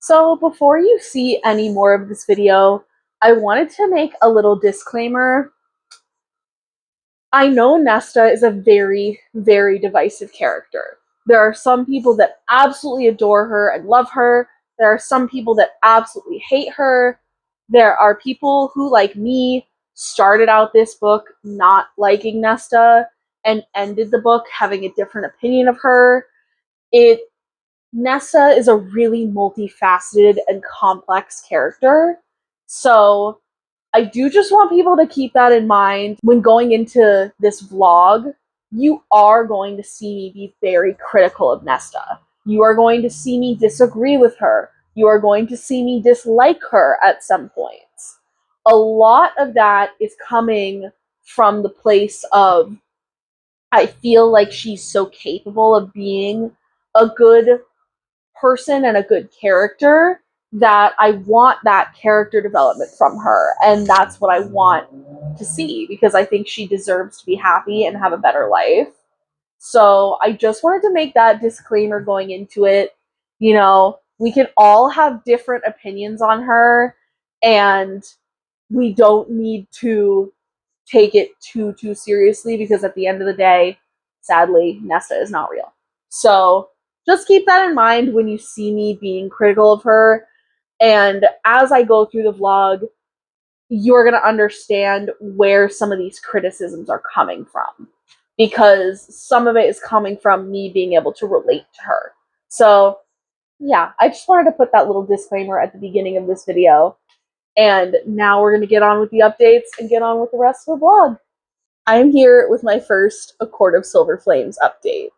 So before you see any more of this video, I wanted to make a little disclaimer. I know Nesta is a very, very divisive character. There are some people that absolutely adore her and love her. There are some people that absolutely hate her. There are people who, like me, started out this book not liking Nesta and ended the book having a different opinion of her. It Nessa is a really multifaceted and complex character. So I do just want people to keep that in mind when going into this vlog. You are going to see me be very critical of Nesta. You are going to see me disagree with her. You are going to see me dislike her at some points. A lot of that is coming from the place of I feel like she's so capable of being a good person and a good character that I want that character development from her. And that's what I want to see because I think she deserves to be happy and have a better life. So I just wanted to make that disclaimer going into it. You know, we can all have different opinions on her, and we don't need to take it too seriously because at the end of the day, sadly, Nesta is not real. So just keep that in mind when you see me being critical of her. And as I go through the vlog, you're going to understand where some of these criticisms are coming from. Because some of it is coming from me being able to relate to her. So, yeah, I just wanted to put that little disclaimer at the beginning of this video. And now we're going to get on with the updates and get on with the rest of the vlog. I'm here with my first A Court of Silver Flames update.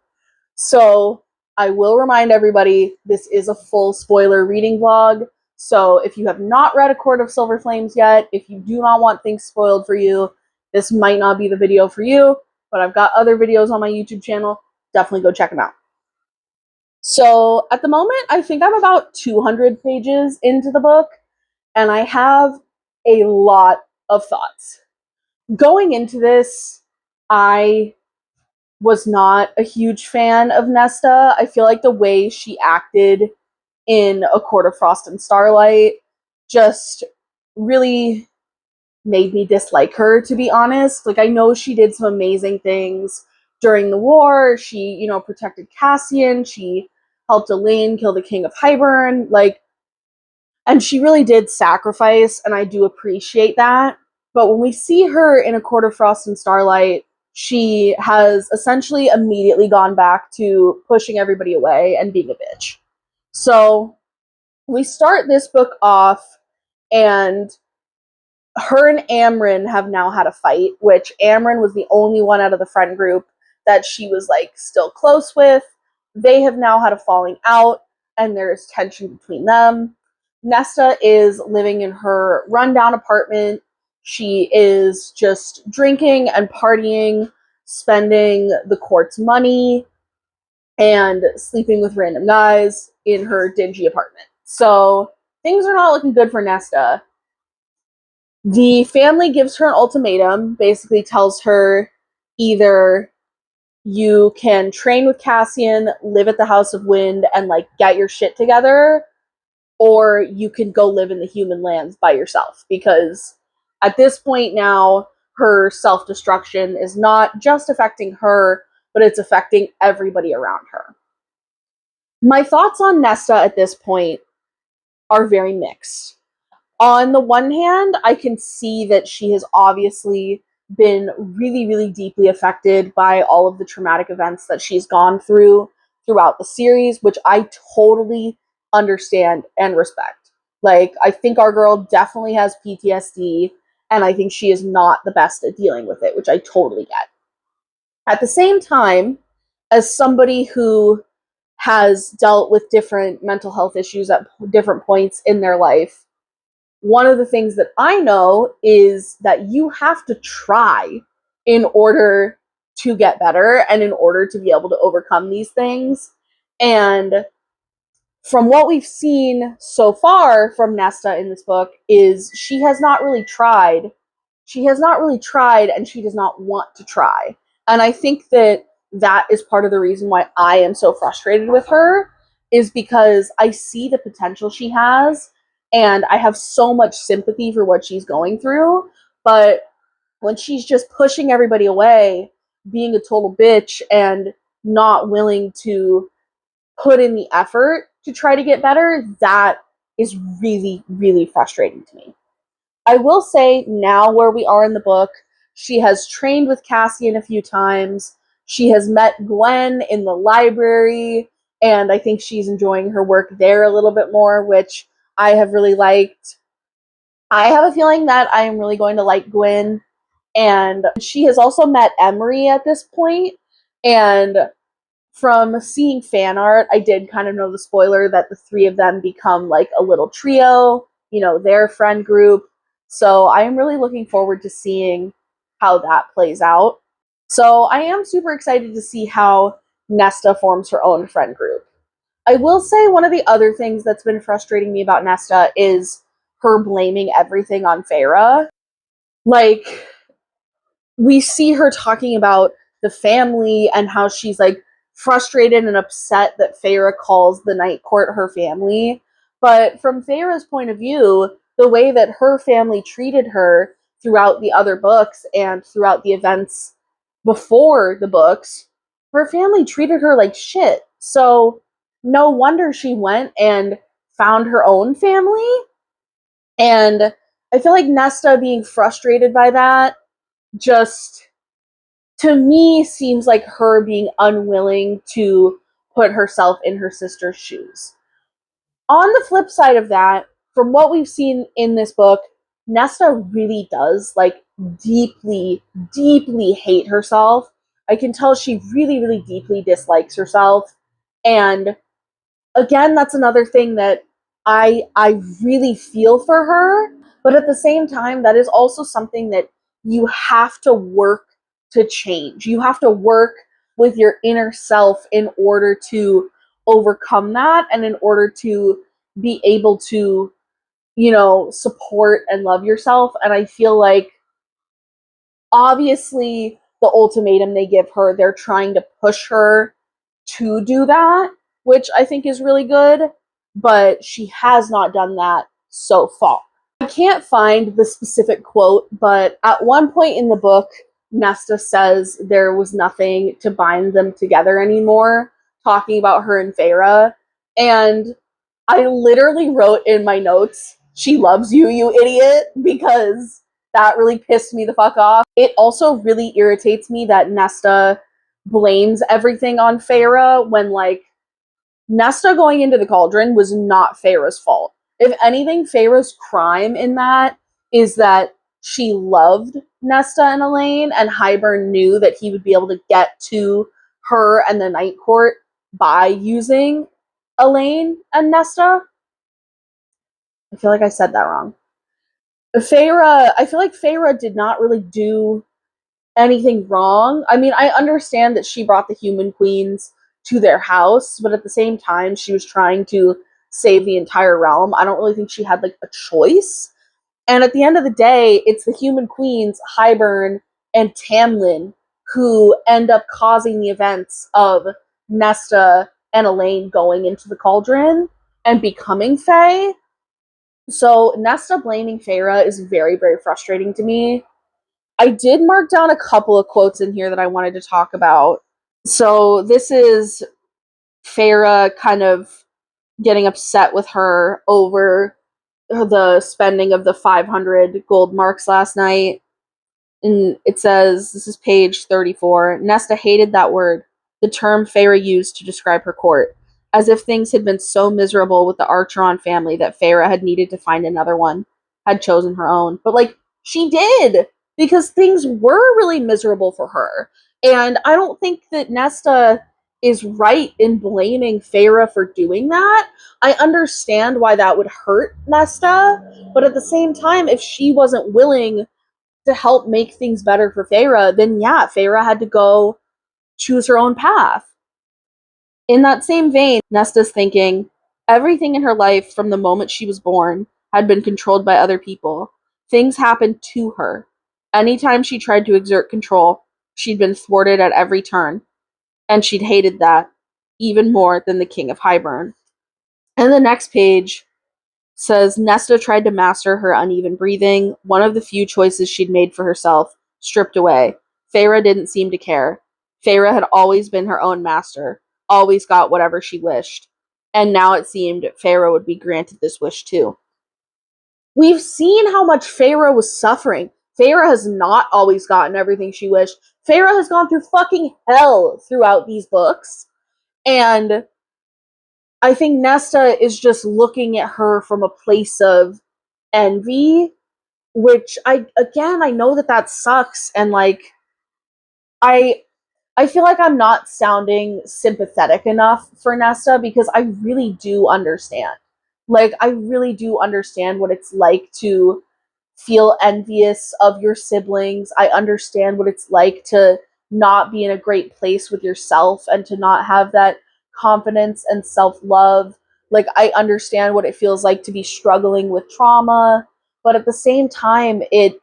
So I will remind everybody, this is a full spoiler reading vlog. So if you have not read A Court of Silver Flames yet, if you do not want things spoiled for you, this might not be the video for you, but I've got other videos on my YouTube channel. Definitely go check them out. So at the moment, I think I'm about 200 pages into the book, and I have a lot of thoughts. Going into this, I was not a huge fan of Nesta. I feel like the way she acted in A Court of Frost and Starlight just really made me dislike her, to be honest. Like, I know she did some amazing things during the war. She, protected Cassian. She helped Elaine kill the King of Hybern. And she really did sacrifice, and I do appreciate that. But when we see her in A Court of Frost and Starlight, she has essentially immediately gone back to pushing everybody away and being a bitch. So we start this book off, and her and Amryn have now had a fight, which Amryn was the only one out of the friend group that she was still close with. They have now had a falling out, and there's tension between them. Nesta is living in her rundown apartment. She is just drinking and partying, spending the court's money, and sleeping with random guys in her dingy apartment. So things are not looking good for Nesta. The family gives her an ultimatum, basically tells her either you can train with Cassian, live at the House of Wind, and get your shit together, or you can go live in the human lands by yourself. Because at this point now, her self-destruction is not just affecting her, but it's affecting everybody around her. My thoughts on Nesta at this point are very mixed. On the one hand, I can see that she has obviously been really, really deeply affected by all of the traumatic events that she's gone through throughout the series, which I totally understand and respect. I think our girl definitely has PTSD, and I think she is not the best at dealing with it, which I totally get. At the same time, as somebody who has dealt with different mental health issues at different points in their life, one of the things that I know is that you have to try in order to get better and in order to be able to overcome these things. And from what we've seen so far from Nesta in this book is she has not really tried. She has not really tried, and she does not want to try. And I think that is part of the reason why I am so frustrated with her, is because I see the potential she has, and I have so much sympathy for what she's going through. But when she's just pushing everybody away, being a total bitch, and not willing to put in the effort to try to get better, that is really, really frustrating to me. I will say now where we are in the book, she has trained with Cassian a few times. She has met Gwen in the library, and I think she's enjoying her work there a little bit more, which I have really liked. I have a feeling that I am really going to like Gwen, and she has also met Emery at this point, and from seeing fan art, I did kind of know the spoiler that the three of them become like a little trio, their friend group. So I am really looking forward to seeing how that plays out. So I am super excited to see how Nesta forms her own friend group. I will say one of the other things that's been frustrating me about Nesta is her blaming everything on Feyre. Like, we see her talking about the family and how she's like frustrated and upset that Feyre calls the Night Court her family. But from Feyre's point of view, the way that her family treated her throughout the other books and throughout the events before the books, her family treated her like shit. So no wonder she went and found her own family. And I feel like Nesta being frustrated by that just, to me, seems like her being unwilling to put herself in her sister's shoes. On the flip side of that, from what we've seen in this book, Nesta really does like deeply, deeply hate herself. I can tell she really, really deeply dislikes herself. And again, that's another thing that I really feel for her, but at the same time, that is also something that you have to work to change. You have to work with your inner self in order to overcome that and in order to be able to, support and love yourself. And I feel like obviously the ultimatum they give her, they're trying to push her to do that, which I think is really good, but she has not done that so far. I can't find the specific quote, but at one point in the book, Nesta says there was nothing to bind them together anymore, talking about her and Feyre. And I literally wrote in my notes, "She loves you, you idiot," because that really pissed me the fuck off. It also really irritates me that Nesta blames everything on Feyre when, like, Nesta going into the cauldron was not Feyre's fault. If anything, Feyre's crime in that is that she loved Nesta and Elaine, and Hybern knew that he would be able to get to her and the Night Court by using Elaine and Nesta. I feel like I said that wrong. I feel like Feyre did not really do anything wrong. I mean, I understand that she brought the human queens to their house, but at the same time, she was trying to save the entire realm. I don't really think she had like a choice. And at the end of the day, it's the human queens, Hybern and Tamlin, who end up causing the events of Nesta and Elaine going into the cauldron and becoming Fae. So Nesta blaming Feyre is very, very frustrating to me. I did mark down a couple of quotes in here that I wanted to talk about. So this is Feyre kind of getting upset with her over the spending of the 500 gold marks last night. And it says, this is page 34, Nesta hated that word, the term Feyre used to describe her court, as if things had been so miserable with the Archeron family that Feyre had needed to find another one, had chosen her own. But, like, she did, because things were really miserable for her. And I don't think that Nesta is right in blaming Feyre for doing that. I understand why that would hurt Nesta, but at the same time, if she wasn't willing to help make things better for Feyre, then yeah, Feyre had to go choose her own path. In that same vein, Nesta's thinking, everything in her life from the moment she was born had been controlled by other people. Things happened to her. Anytime she tried to exert control, she'd been thwarted at every turn. And she'd hated that, even more than the King of Hybern. And the next page says Nesta tried to master her uneven breathing, one of the few choices she'd made for herself, stripped away. Feyre didn't seem to care. Feyre had always been her own master, always got whatever she wished. And now it seemed Feyre would be granted this wish too. We've seen how much Feyre was suffering. Feyre has not always gotten everything she wished. Feyre has gone through fucking hell throughout these books. And I think Nesta is just looking at her from a place of envy, which I know that sucks, and like I I feel like I'm not sounding sympathetic enough for Nesta because I really do understand. Like I really do understand what it's like to feel envious of your siblings. I understand what it's like to not be in a great place with yourself and to not have that confidence and self-love. Like I understand what it feels like to be struggling with trauma, but at the same time it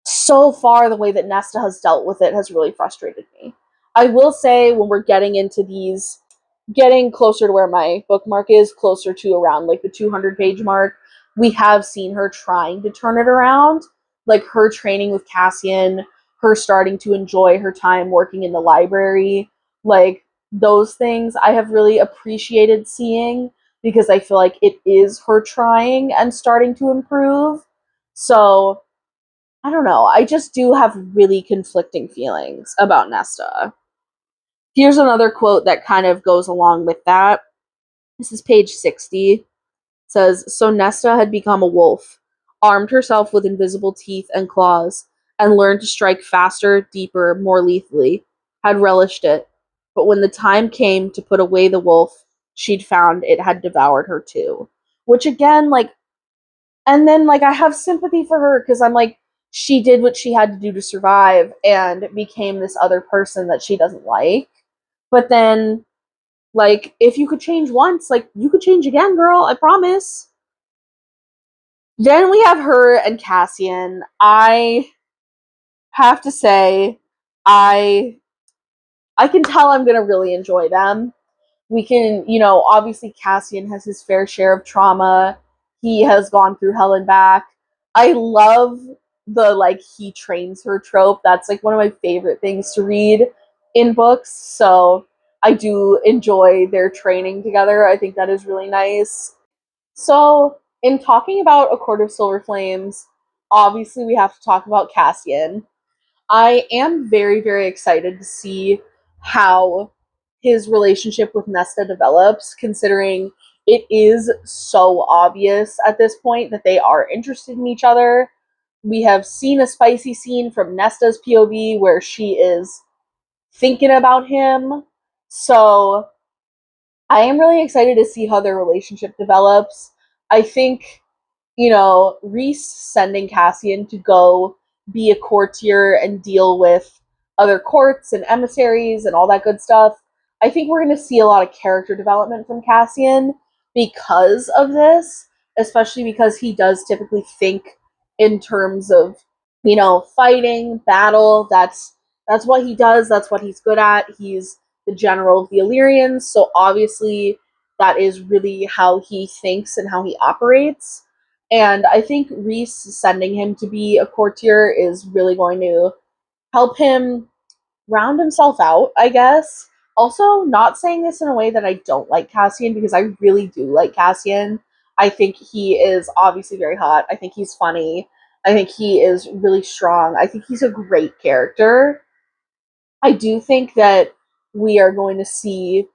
so far the way that Nesta has dealt with it has really frustrated me. I will say when we're getting into these, getting closer to where my bookmark is, closer to around like the 200 page mark, we have seen her trying to turn it around. Like her training with Cassian, her starting to enjoy her time working in the library, like those things I have really appreciated seeing because I feel like it is her trying and starting to improve. So I don't know. I just do have really conflicting feelings about Nesta. Here's another quote that kind of goes along with that. This is page 60. It says, "So Nesta had become a wolf, armed herself with invisible teeth and claws, and learned to strike faster, deeper, more lethally, had relished it. But when the time came to put away the wolf, she'd found it had devoured her too." Which again, like, and then like I have sympathy for her because I'm like, she did what she had to do to survive and became this other person that she doesn't like. But then, like, if you could change once, like, you could change again, girl, I promise. Then we have her and Cassian. I have to say, I I can tell I'm gonna really enjoy them. We can, obviously Cassian has his fair share of trauma. He has gone through hell and back. I love the like he trains her trope. That's like one of my favorite things to read in books. So I do enjoy their training together. I think that is really nice. So, in talking about A Court of Silver Flames, obviously we have to talk about Cassian. I am very, very excited to see how his relationship with Nesta develops, considering it is so obvious at this point that they are interested in each other. We have seen a spicy scene from Nesta's POV where she is thinking about him. So I am really excited to see how their relationship develops. I think Rhys sending Cassian to go be a courtier and deal with other courts and emissaries and all that good stuff. I think we're going to see a lot of character development from Cassian because of this, especially because he does typically think in terms of, fighting, battle. That's what he does. That's what he's good at. He's the general of the Illyrians, so obviously that is really how he thinks and how he operates. And I think Rhys sending him to be a courtier is really going to help him round himself out, I guess. Also, not saying this in a way that I don't like Cassian, because I really do like Cassian. I think he is obviously very hot. I think he's funny. I think he is really strong. I think he's a great character. I do think that we are going to see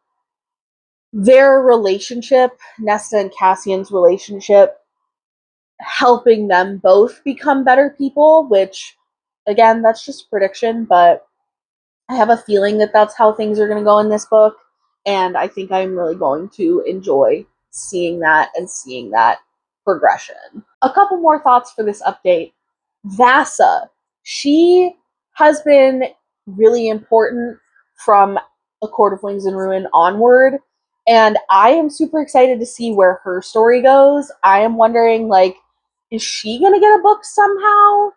their relationship, Nesta and Cassian's relationship, helping them both become better people, which, again, that's just prediction, but I have a feeling that that's how things are going to go in this book, and I think I'm really going to enjoy seeing that and seeing that progression. A couple more thoughts for this update. Vasa. She has been really important from A Court of Wings and Ruin onward, and I am super excited to see where her story goes. I am wondering, like, is she gonna get a book somehow?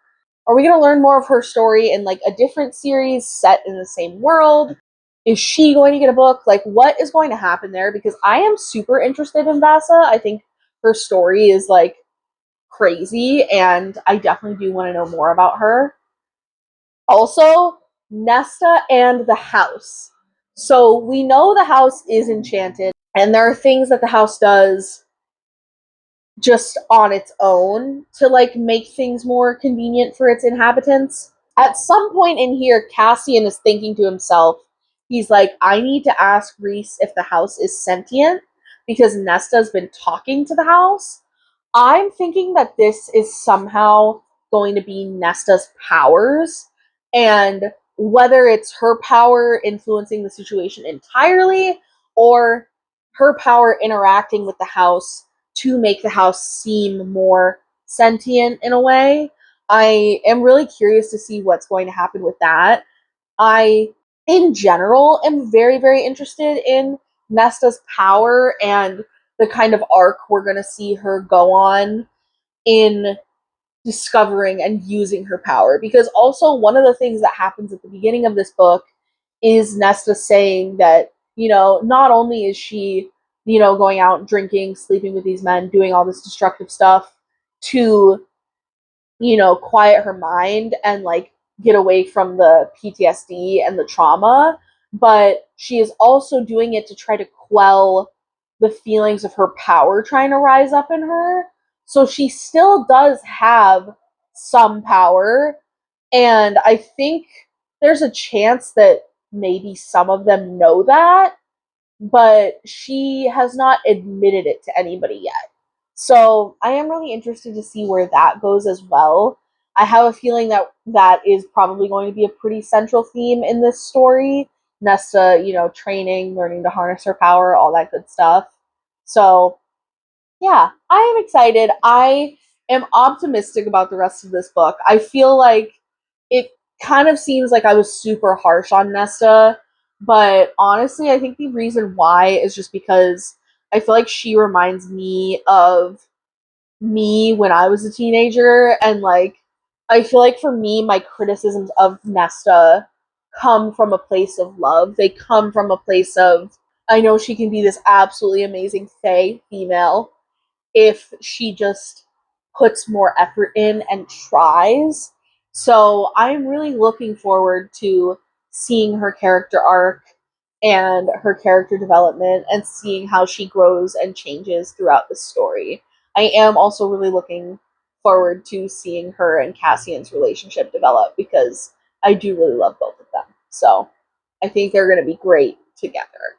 Are we gonna learn more of her story in like a different series set in the same world? Is she going to get a book? Like, what is going to happen there? Because I am super interested in Vasa. I think her story is like crazy, and I definitely do want to know more about her. Also, Nesta and the house. So we know the house is enchanted, and there are things that the house does just on its own to like make things more convenient for its inhabitants. At some point in here, Cassian is thinking to himself, he's like, I need to ask Reese if the house is sentient because Nesta's been talking to the house. I'm thinking that this is somehow going to be Nesta's powers, and whether it's her power influencing the situation entirely or her power interacting with the house to make the house seem more sentient in a way. I am really curious to see what's going to happen with that. I, in general, am very, very interested in Nesta's power and the kind of arc we're going to see her go on in discovering and using her power. Because also, one of the things that happens at the beginning of this book is Nesta saying that, not only is she, going out drinking, sleeping with these men, doing all this destructive stuff to, quiet her mind and like get away from the PTSD and the trauma, but she is also doing it to try to quell the feelings of her power trying to rise up in her. So she still does have some power, and I think there's a chance that maybe some of them know that, but she has not admitted it to anybody yet. So I am really interested to see where that goes as well. I have a feeling that that is probably going to be a pretty central theme in this story. Nesta, training, learning to harness her power, all that good stuff. So yeah, I am excited. I am optimistic about the rest of this book. I feel like it kind of seems like I was super harsh on Nesta, but honestly, I think the reason why is just because I feel like she reminds me of me when I was a teenager, and like I feel like for me, my criticisms of Nesta come from a place of love. They come from a place of I know she can be this absolutely amazing fae female if she just puts more effort in and tries. So I'm really looking forward to seeing her character arc and her character development and seeing how she grows and changes throughout the story. I am also really looking forward to seeing her and Cassian's relationship develop because I do really love both of them. So I think they're going to be great together.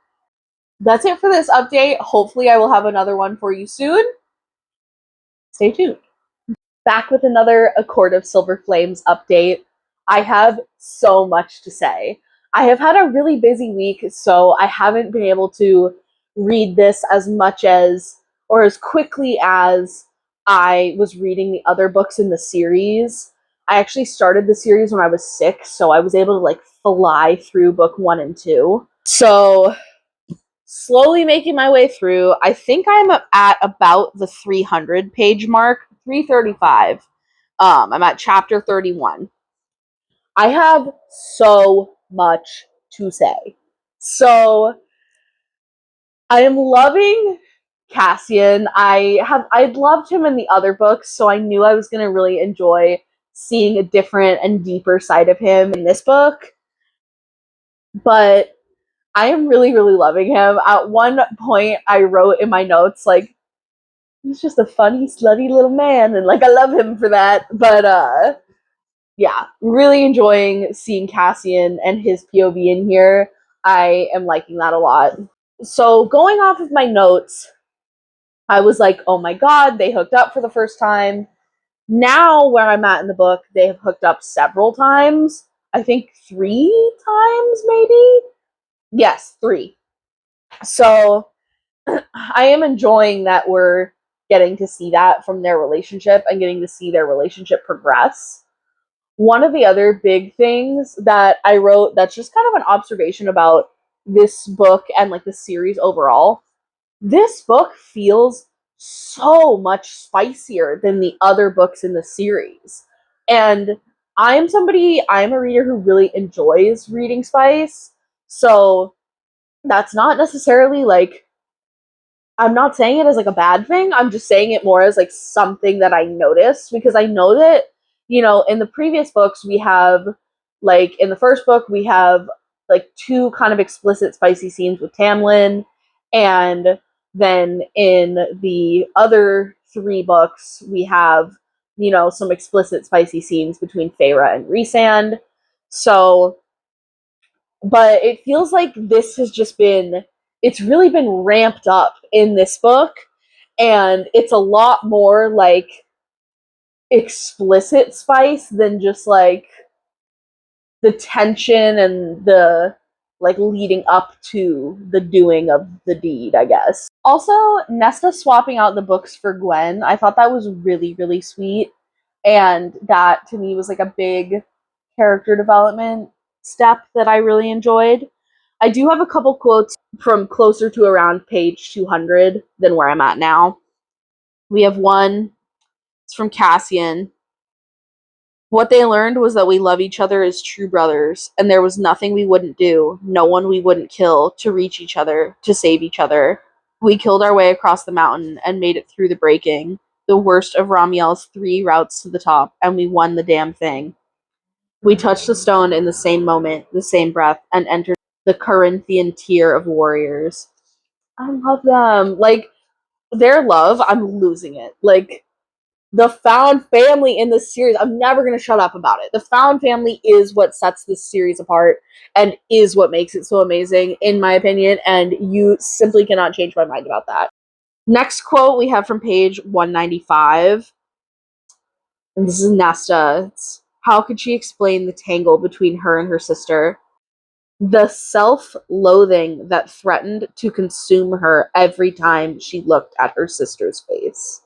That's it for this update. Hopefully, I will have another one for you soon. Stay tuned. Back with another A Court of Silver Flames update. I have so much to say. I have had a really busy week, so I haven't been able to read this as much as or as quickly as I was reading the other books in the series. I actually started the series when I was 6, so I was able to like fly through book 1 and 2. So slowly making my way through. I think I'm at about the 300 page mark, 335. I'm at chapter 31. I have so much to say. So I am loving Cassian. I'd loved him in the other books, so I knew I was going to really enjoy seeing a different and deeper side of him in this book. But I am really, really loving him. At one point, I wrote in my notes, like, he's just a funny, slutty little man, and, like, I love him for that. But, yeah, really enjoying seeing Cassian and his POV in here. I am liking that a lot. So, going off of my notes, I was like, oh my god, they hooked up for the first time. Now, where I'm at in the book, they have hooked up several times. I think 3 times, maybe? Yes, 3. So I am enjoying that we're getting to see that from their relationship and getting to see their relationship progress. One of the other big things that I wrote that's just kind of an observation about this book and like the series overall, this book feels so much spicier than the other books in the series. And I'm a reader who really enjoys reading spice. So that's not necessarily like, I'm not saying it as like a bad thing. I'm just saying it more as like something that I noticed, because I know that, in the previous books we have, like in the first book we have like two kind of explicit spicy scenes with Tamlin, and then in the other three books we have, some explicit spicy scenes between Feyre and Rhysand. So, but it feels like this has just been, it's really been ramped up in this book, and it's a lot more like explicit spice than just like the tension and the like leading up to the doing of the deed, I guess. Also, Nesta swapping out the books for Gwen, I thought that was really, really sweet, and that to me was like a big character development step that I really enjoyed. I do have a couple quotes from closer to around page 200 than where I'm at now. We have one, it's from Cassian. What they learned was that we love each other as true brothers, and there was nothing we wouldn't do, no one we wouldn't kill to reach each other, to save each other. We killed our way across the mountain and made it through the breaking, the worst of Ramiel's 3 routes to the top, and we won the damn thing. We touched the stone in the same moment, the same breath, and entered the Corinthian tier of warriors. I love them. Like, their love, I'm losing it. Like, the found family in this series, I'm never going to shut up about it. The found family is what sets this series apart and is what makes it so amazing, in my opinion, and you simply cannot change my mind about that. Next quote we have from page 195, and this is Nesta. It's, how could she explain the tangle between her and her sister? The self-loathing that threatened to consume her every time she looked at her sister's face.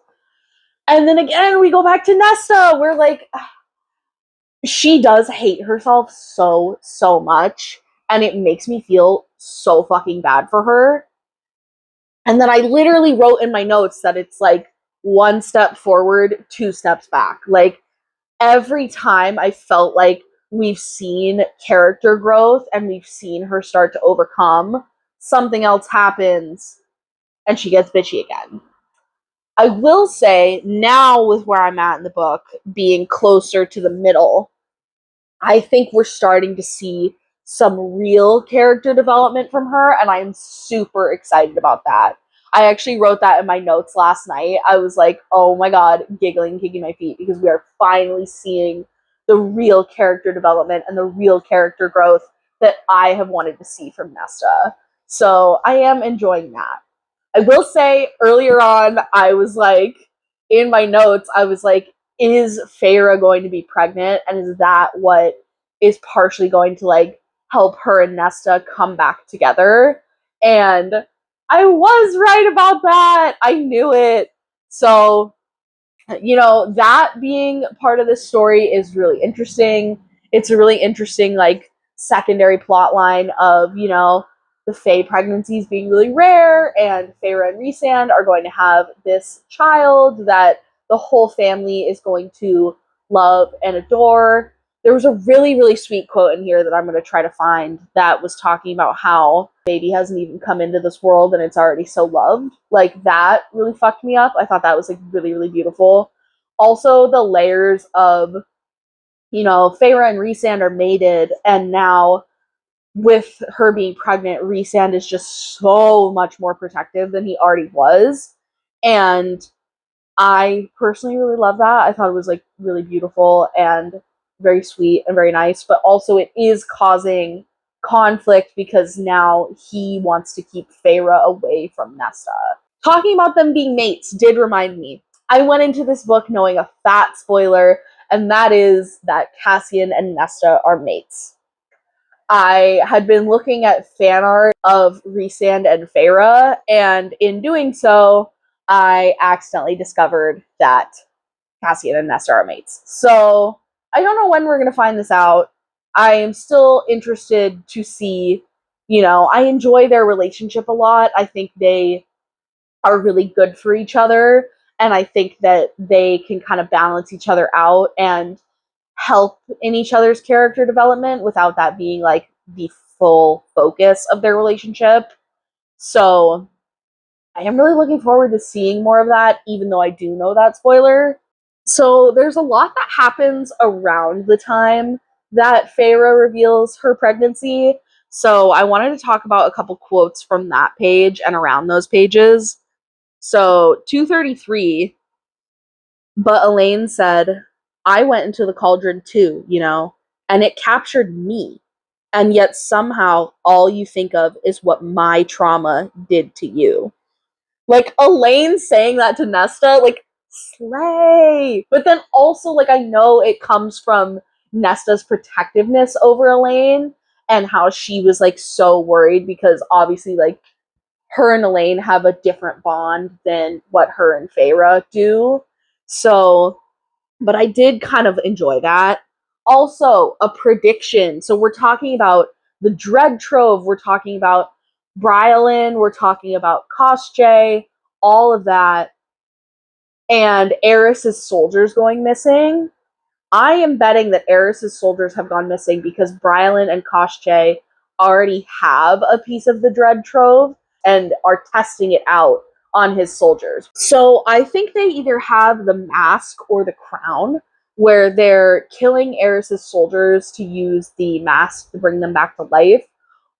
And then again, we go back to Nesta. We're like, she does hate herself so, so much. And it makes me feel so fucking bad for her. And then I literally wrote in my notes that it's like 1 step forward, 2 steps back. Like, every time I felt like we've seen character growth and we've seen her start to overcome, something else happens and she gets bitchy again. I will say, now with where I'm at in the book, being closer to the middle, I think we're starting to see some real character development from her, and I am super excited about that. I actually wrote that in my notes last night. I was like, oh my god, giggling, kicking my feet, because we are finally seeing the real character development and the real character growth that I have wanted to see from Nesta. So I am enjoying that. I will say, earlier on, I was like, in my notes, I was like, is Feyre going to be pregnant? And is that what is partially going to like help her and Nesta come back together? And I was right about that. I knew it. So, that being part of this story is really interesting. It's a really interesting, like, secondary plot line of, the Fae pregnancies being really rare, and Feyre and Rhysand are going to have this child that the whole family is going to love and adore. There was a really, really sweet quote in here that I'm going to try to find that was talking about how baby hasn't even come into this world and it's already so loved. Like, that really fucked me up. I thought that was like really, really beautiful. Also, the layers of, Feyre and Rhysand are mated, and now with her being pregnant, Rhysand is just so much more protective than he already was. And I personally really love that. I thought it was like really beautiful and very sweet and very nice, but also it is causing conflict because now he wants to keep Feyre away from Nesta. Talking about them being mates did remind me. I went into this book knowing a fat spoiler, and that is that Cassian and Nesta are mates. I had been looking at fan art of Rhysand and Feyre, and in doing so, I accidentally discovered that Cassian and Nesta are mates. So, I don't know when we're going to find this out. I am still interested to see, I enjoy their relationship a lot. I think they are really good for each other, and I think that they can kind of balance each other out and help in each other's character development without that being like the full focus of their relationship. So I am really looking forward to seeing more of that, even though I do know that spoiler. So there's a lot that happens around the time that Feyre reveals her pregnancy. So I wanted to talk about a couple quotes from that page and around those pages. So 233, but Elaine said, I went into the cauldron too, you know, and it captured me. And yet somehow all you think of is what my trauma did to you. Like, Elaine saying that to Nesta, like, slay. But then also, like, I know it comes from Nesta's protectiveness over Elaine and how she was, like, so worried because obviously, like, her and Elaine have a different bond than what her and Feyre do. So, but I did kind of enjoy that. Also, a prediction. So we're talking about the Dread Trove, we're talking about Brylan, we're talking about Koschei, all of that, and Eris's soldiers going missing. I am betting that Eris's soldiers have gone missing because Brylan and Koschei already have a piece of the Dread Trove and are testing it out on his soldiers. So I think they either have the mask or the crown, where they're killing Eris's soldiers to use the mask to bring them back to life,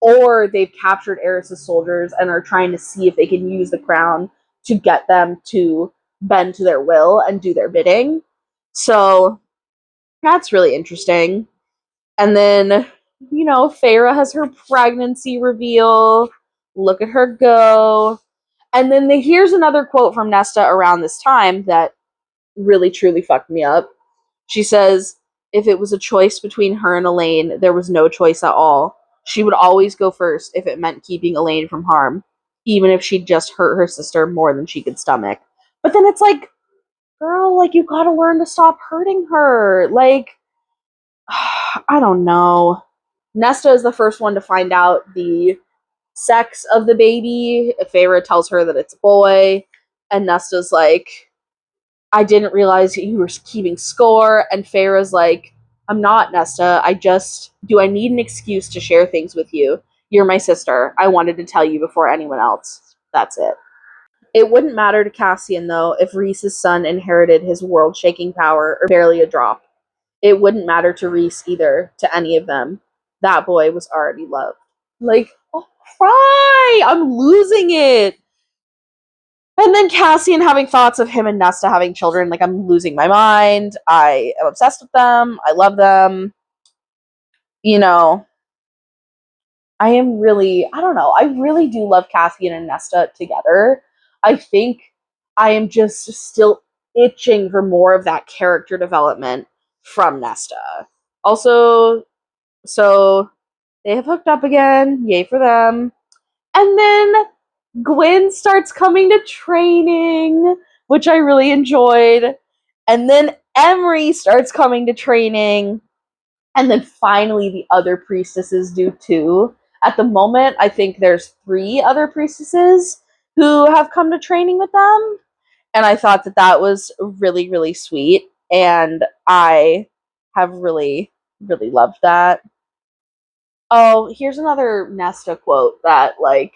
or they've captured Eris's soldiers and are trying to see if they can use the crown to get them to bend to their will and do their bidding. So that's really interesting. And then, you know, Feyre has her pregnancy reveal. Look at her go. And then here's another quote from Nesta around this time that really truly fucked me up. She says, if it was a choice between her and Elaine, there was no choice at all. She would always go first if it meant keeping Elaine from harm, even if she'd just hurt her sister more than she could stomach. But then it's like, girl, like, you gotta learn to stop hurting her. Like, I don't know. Nesta is the first one to find out the sex of the baby. Feyre tells her that it's a boy, and Nesta's like, I didn't realize you were keeping score. And Feyre's like, I'm not, Nesta. Do I need an excuse to share things with you? You're my sister. I wanted to tell you before anyone else. That's it. It wouldn't matter to Cassian, though, if Rhys's son inherited his world-shaking power or barely a drop. It wouldn't matter to Rhys either, to any of them. That boy was already loved. Like, I'll cry! I'm losing it! And then Cassian having thoughts of him and Nesta having children, like, I'm losing my mind. I am obsessed with them. I love them. You know, I don't know, I really do love Cassian and Nesta together. I think I am just still itching for more of that character development from Nesta. Also, so they have hooked up again. Yay for them. And then Gwyn starts coming to training, which I really enjoyed. And then Emery starts coming to training. And then finally the other priestesses do too. At the moment, I think there's 3 other priestesses who have come to training with them. And I thought that that was really, really sweet. And I have really, really loved that. Oh, here's another Nesta quote that, like,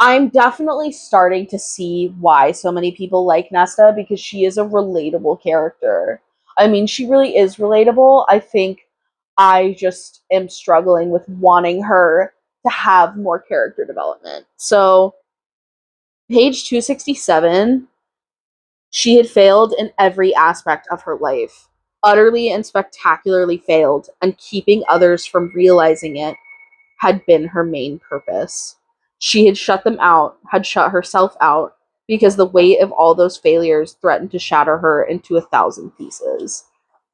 I'm definitely starting to see why so many people like Nesta, because she is a relatable character. I mean, she really is relatable. I think I just am struggling with wanting her to have more character development. So, page 267, she had failed in every aspect of her life, utterly and spectacularly failed, and keeping others from realizing it had been her main purpose. She had shut them out, had shut herself out, because the weight of all those failures threatened to shatter her into 1,000 pieces.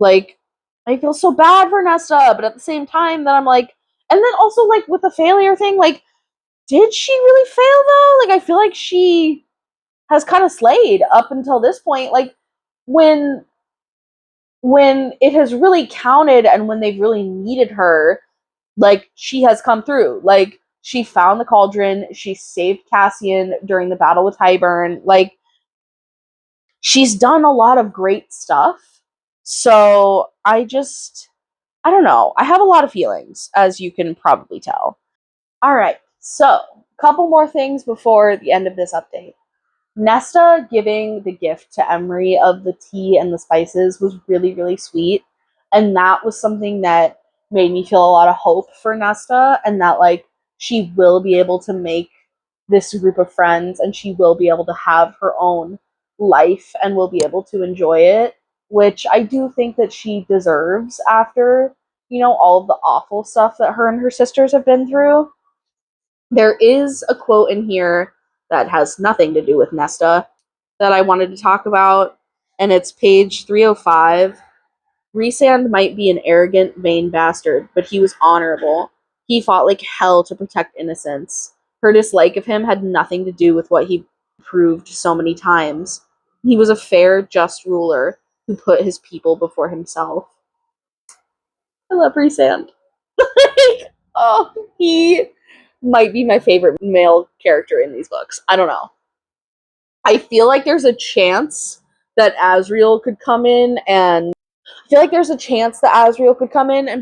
Like, I feel so bad for Nesta, but at the same time, then I'm like, and then also, like, with the failure thing, like, did she really fail though? Like, I feel like she has kind of slayed up until this point. Like, when it has really counted and when they've really needed her, like, she has come through. Like, she found the cauldron, she saved Cassian during the battle with Hybern. Like, she's done a lot of great stuff. So I just I don't know. I have a lot of feelings, as you can probably tell. All right, so a couple more things before the end of this update. Nesta giving the gift to Emery of the tea and the spices was really, really sweet. And that was something that made me feel a lot of hope for Nesta, and that, like, she will be able to make this group of friends and she will be able to have her own life and will be able to enjoy it, which I do think that she deserves after, all of the awful stuff that her and her sisters have been through. There is a quote in here that has nothing to do with Nesta that I wanted to talk about, and it's page 305. Rhysand might be an arrogant, vain bastard, but he was honorable. He fought like hell to protect innocence. Her dislike of him had nothing to do with what he proved so many times. He was a fair, just ruler who put his people before himself. I love Rhysand. Oh, he might be my favorite male character in these books. I don't know. I feel like there's a chance that Asriel could come in and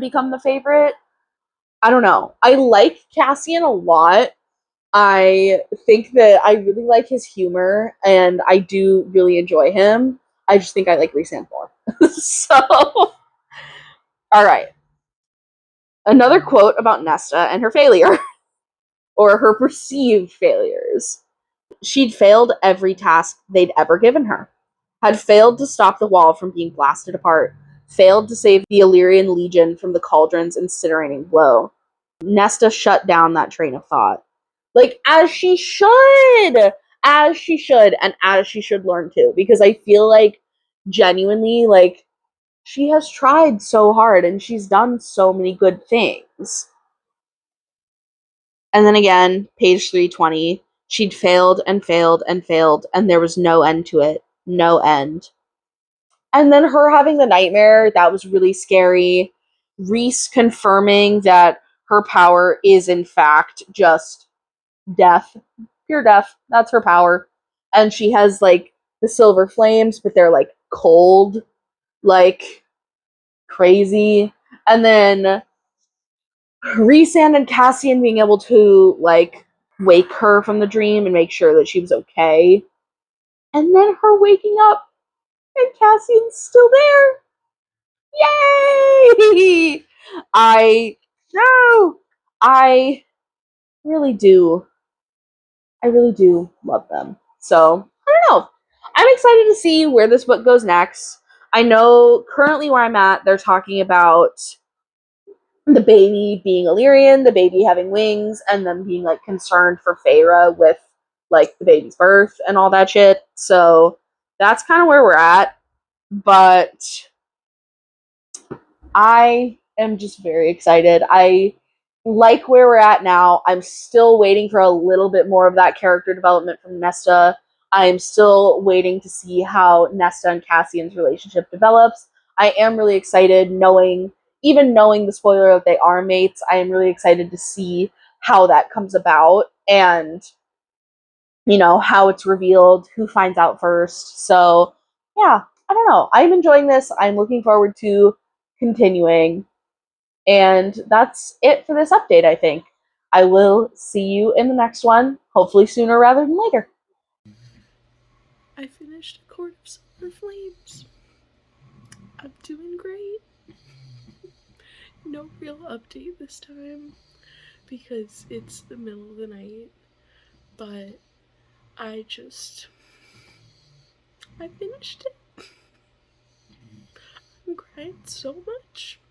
become the favorite. I don't know. I like Cassian a lot. I think that I really like his humor, and I do really enjoy him. I just think I like Rhysand more. So, all right. Another quote about Nesta and her failure, or her perceived failures. She'd failed every task they'd ever given her, had failed to stop the wall from being blasted apart, failed to save the Illyrian Legion from the cauldron's incinerating blow. Nesta shut down that train of thought. Like, as she should! As she should, and as she should learn to. Because I feel like, genuinely, like, she has tried so hard and she's done so many good things. And then again, page 320, she'd failed and failed and failed, and there was no end to it. No end. And then her having the nightmare, that was really scary. Rhys confirming that her power is, in fact, just death. Pure death. That's her power. And she has, like, the silver flames, but they're, like, cold. Like, crazy. And then Rhysand and Cassian being able to, like, wake her from the dream and make sure that she was okay. And then her waking up and Cassian's still there. Yay! I really do. I really do love them. So, I don't know. I'm excited to see where this book goes next. I know currently where I'm at, they're talking about the baby being Illyrian, the baby having wings, and them being, like, concerned for Feyre with, like, the baby's birth and all that shit. So, that's kind of where we're at. But I am just very excited. I like where we're at now. I'm still waiting for a little bit more of that character development from Nesta. I'm still waiting to see how Nesta and Cassian's relationship develops. I am really excited even knowing the spoiler that they are mates. I am really excited to see how that comes about and, how it's revealed, who finds out first. So, yeah, I don't know. I'm enjoying this. I'm looking forward to continuing. And that's it for this update, I think. I will see you in the next one, hopefully sooner rather than later. I finished A Court of Silver Flames. I'm doing great. No real update this time because it's the middle of the night, but I finished it. I'm crying so much.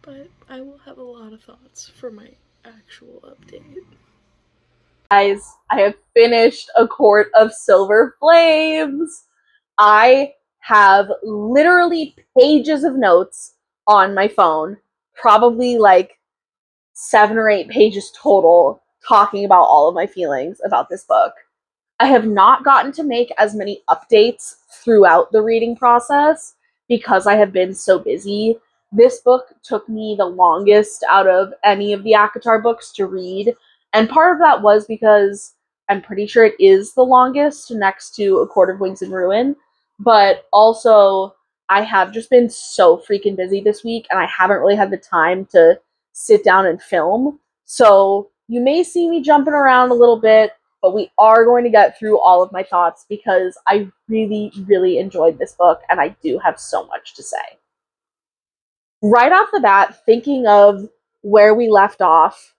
But I will have a lot of thoughts for my actual update. Guys, I have finished A Court of Silver Flames. I have literally pages of notes on my phone, probably like 7 or 8 pages total, talking about all of my feelings about this book. I have not gotten to make as many updates throughout the reading process because I have been so busy. This book took me the longest out of any of the ACOTAR books to read, and part of that was because I'm pretty sure it is the longest next to A Court of Wings and Ruin, but also I have just been so freaking busy this week, and I haven't really had the time to sit down and film. So you may see me jumping around a little bit, but we are going to get through all of my thoughts because I really, really enjoyed this book, and I do have so much to say. Right off the bat, thinking of where we left off,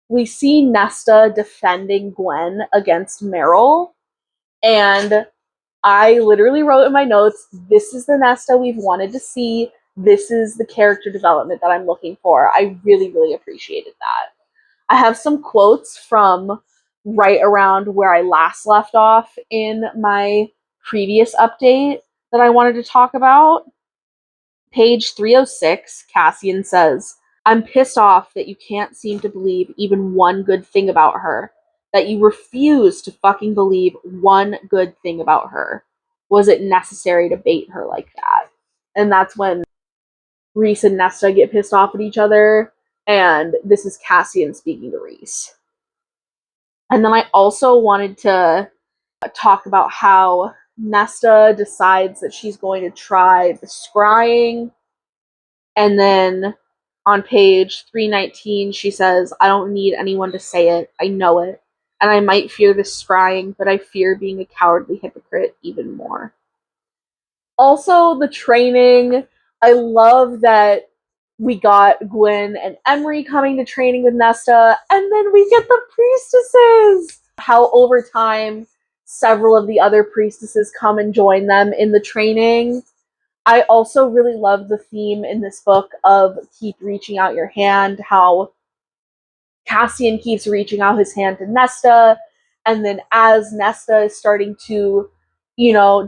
we see Nesta defending Gwen against Meryl, and I literally wrote in my notes, this is the Nesta we've wanted to see. This is the character development that I'm looking for. I really, really appreciated that. I have some quotes from right around where I last left off in my previous update that I wanted to talk about. Page 306, Cassian says, I'm pissed off that you can't seem to believe even one good thing about her. That you refuse to fucking believe one good thing about her. Was it necessary to bait her like that? And that's when Reese and Nesta get pissed off at each other, and this is Cassian speaking to Reese. And then I also wanted to talk about how Nesta decides that she's going to try the scrying, and then on page 319 she says, I don't need anyone to say it, I know it, and I might fear the scrying, but I fear being a cowardly hypocrite even more. Also, the training. I love that we got Gwen and Emery coming to training with Nesta, and then we get the priestesses. How over time, several of the other priestesses come and join them in the training. I also really love the theme in this book of keep reaching out your hand, how Cassian keeps reaching out his hand to Nesta, and then as Nesta is starting to,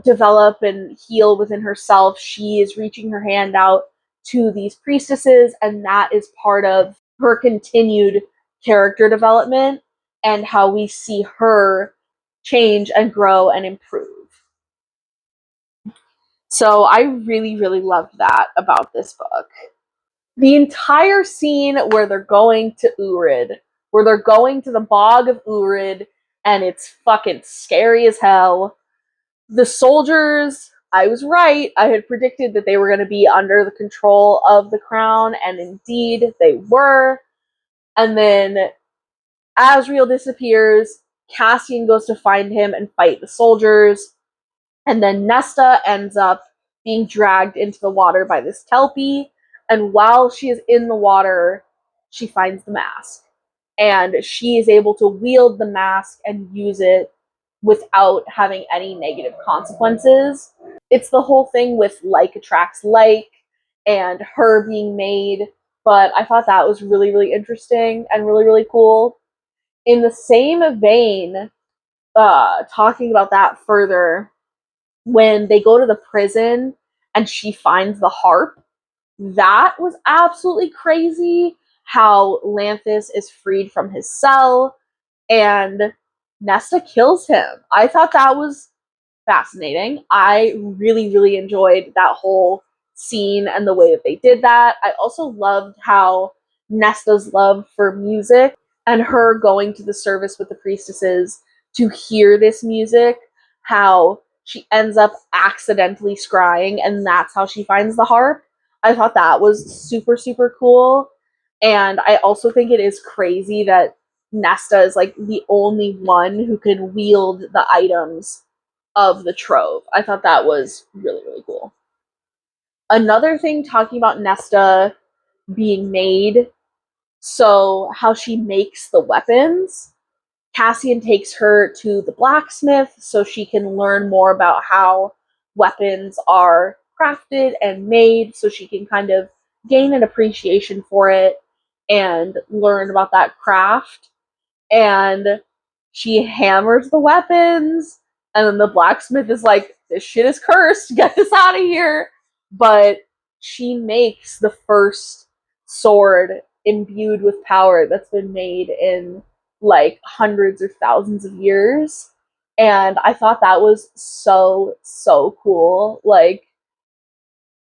develop and heal within herself, she is reaching her hand out to these priestesses, and that is part of her continued character development and how we see her change and grow and improve. So I really, really loved that about this book. The entire scene where they're going to Urid, where they're going to the bog of Urid, and it's fucking scary as hell. The soldiers, I was right. I had predicted that they were going to be under the control of the crown, and indeed they were. And then Asriel disappears. Cassian goes to find him and fight the soldiers. And then Nesta ends up being dragged into the water by this Kelpie. And while she is in the water, she finds the mask. And she is able to wield the mask and use it without having any negative consequences. It's the whole thing with like attracts like and her being made. But I thought that was really, really interesting and really, really cool. In the same vein, talking about that further, when they go to the prison and she finds the harp, that was absolutely crazy. How Lanthus is freed from his cell and Nesta kills him. I thought that was fascinating. I really, really enjoyed that whole scene and the way that they did that. I also loved how Nesta's love for music and her going to the service with the priestesses to hear this music, how she ends up accidentally scrying, and that's how she finds the harp. I thought that was super, super cool. And I also think it is crazy that Nesta is like the only one who can wield the items of the trove. I thought that was really, really cool. Another thing talking about Nesta being made, so how she makes the weapons. Cassian takes her to the blacksmith so she can learn more about how weapons are crafted and made, so she can kind of gain an appreciation for it and learn about that craft. And she hammers the weapons, and then the blacksmith is like, this shit is cursed, get this out of here. But she makes the first sword imbued with power that's been made in like hundreds or thousands of years. And I thought that was so, so cool. Like,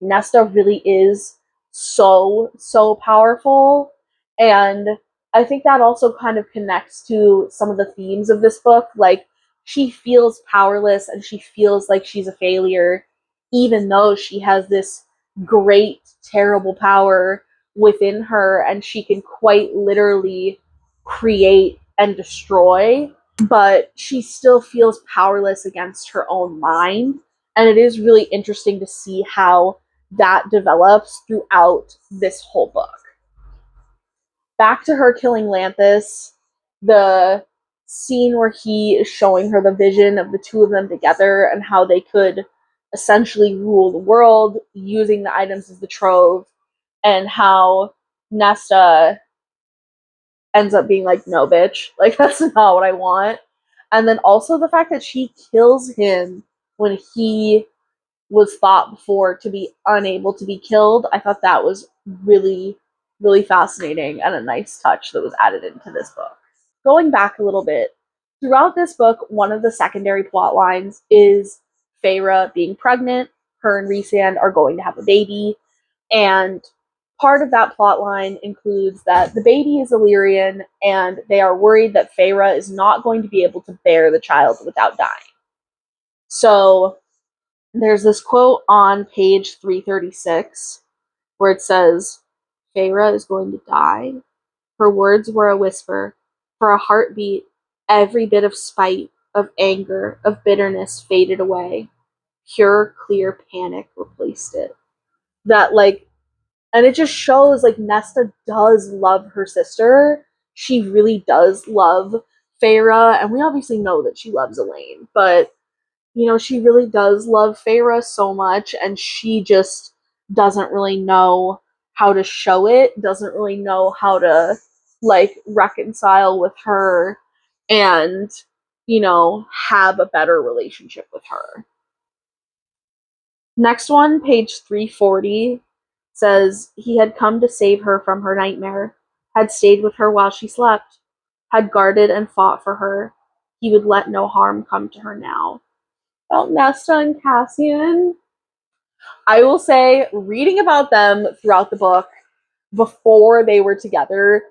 Nesta really is so, so powerful. And I think that also kind of connects to some of the themes of this book. Like, she feels powerless and she feels like she's a failure, even though she has this great, terrible power within her and she can quite literally create and destroy, but she still feels powerless against her own mind. And it is really interesting to see how that develops throughout this whole book. Back to her killing Lanthus, the scene where he is showing her the vision of the two of them together and how they could essentially rule the world using the items as the trove, and how Nesta ends up being like, no, bitch, like, that's not what I want. And then also the fact that she kills him when he was thought before to be unable to be killed. I thought that was really, really fascinating and a nice touch that was added into this book. Going back a little bit, throughout this book, one of the secondary plot lines is Feyre being pregnant. Her and Rhysand are going to have a baby, and part of that plot line includes that the baby is Illyrian, and they are worried that Feyre is not going to be able to bear the child without dying. So there's this quote on page 336 where it says, Feyre is going to die. Her words were a whisper. For a heartbeat, every bit of spite, of anger, of bitterness faded away. Pure, clear panic replaced it. That, like, and it just shows, like, Nesta does love her sister. She really does love Feyre, and we obviously know that she loves Elaine, but you know, she really does love Feyre so much, and she just doesn't really know how to show it, doesn't really know how to, like, reconcile with her and, you know, have a better relationship with her. Next one, page 340, says he had come to save her from her nightmare, had stayed with her while she slept, had guarded and fought for her. He would let no harm come to her now. About Nesta and Cassian, I will say reading about them throughout the book before they were together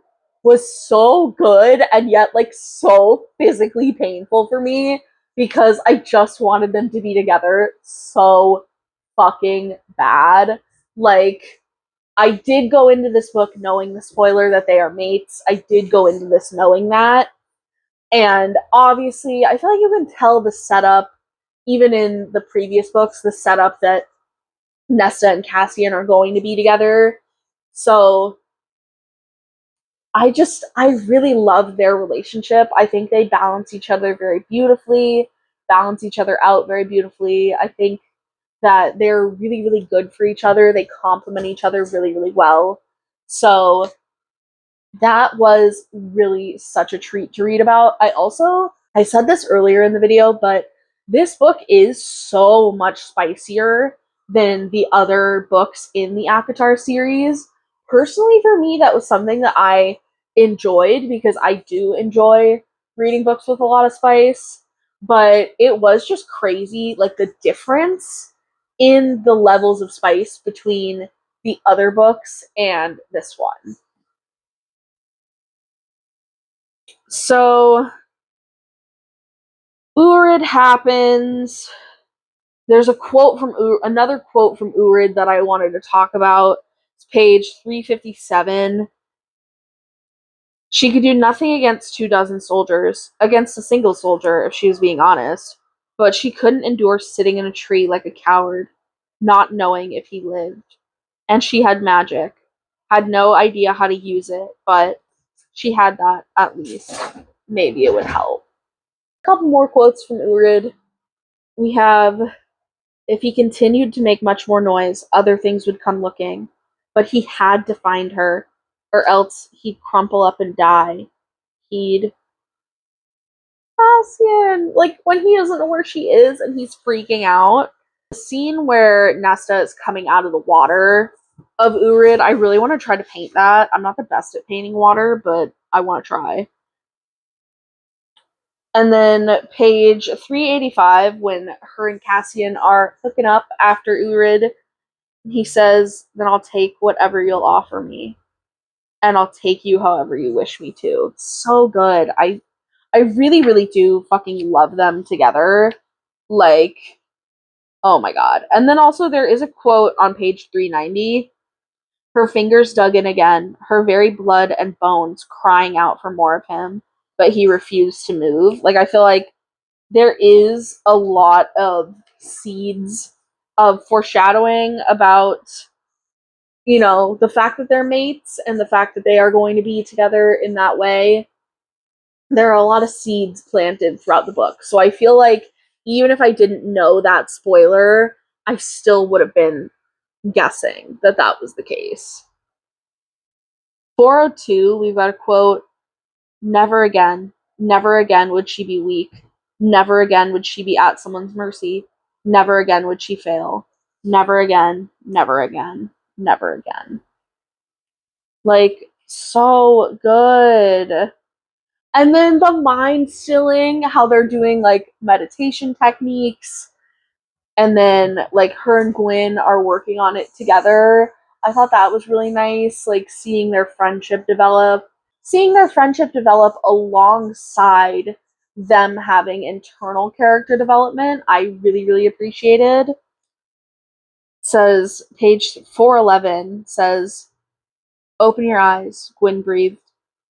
was so good and yet like so physically painful for me because I just wanted them to be together so fucking bad. Like, I did go into this book knowing the spoiler that they are mates. I did go into this knowing that. And obviously, I feel like you can tell the setup, even in the previous books, the setup that Nesta and Cassian are going to be together. So I really love their relationship. I think they balance each other very beautifully, balance each other out very beautifully. I think that they're really, really good for each other. They complement each other really, really well. So that was really such a treat to read about. I said this earlier in the video, but this book is so much spicier than the other books in the ACOTAR series. Personally, for me, that was something that I enjoyed because I do enjoy reading books with a lot of spice, but it was just crazy, like the difference in the levels of spice between the other books and this one. So Urid happens. There's a quote from another quote from Urid that I wanted to talk about. It's page 357. She could do nothing against 24 soldiers, against a single soldier, if she was being honest, but she couldn't endure sitting in a tree like a coward, not knowing if he lived. And she had magic, had no idea how to use it, but she had that at least. Maybe it would help. A couple more quotes from Urid. We have, if he continued to make much more noise, other things would come looking. But he had to find her, or else he'd crumple up and die. He'd Cassian, like when he doesn't know where she is and he's freaking out. The scene where Nesta is coming out of the water of Urid, I really want to try to paint that. I'm not the best at painting water, but I want to try. And then page 385, when her and Cassian are hooking up after Urid, he says, then I'll take whatever you'll offer me. And I'll take you however you wish me to. It's so good. I really, really do fucking love them together. Like, Oh my god. And then also there is a quote on page 390. Her fingers dug in again, her very blood and bones crying out for more of him, but he refused to move. Like, I feel like there is a lot of seeds of foreshadowing about, the fact that they're mates and the fact that they are going to be together in that way. There are a lot of seeds planted throughout the book. So I feel like even if I didn't know that spoiler, I still would have been guessing that that was the case. 402, we've got a quote. Never again would she be weak. Never again would she be at someone's mercy. Never again would she fail. Never again, never again, never again. Like, so good. And then the mind stilling, how they're doing like meditation techniques, and then like her and Gwen are working on it together. I thought that was really nice, like seeing their friendship develop alongside them having internal character development. I really, really appreciated. Says page 411 says, "Open your eyes," Gwen breathed.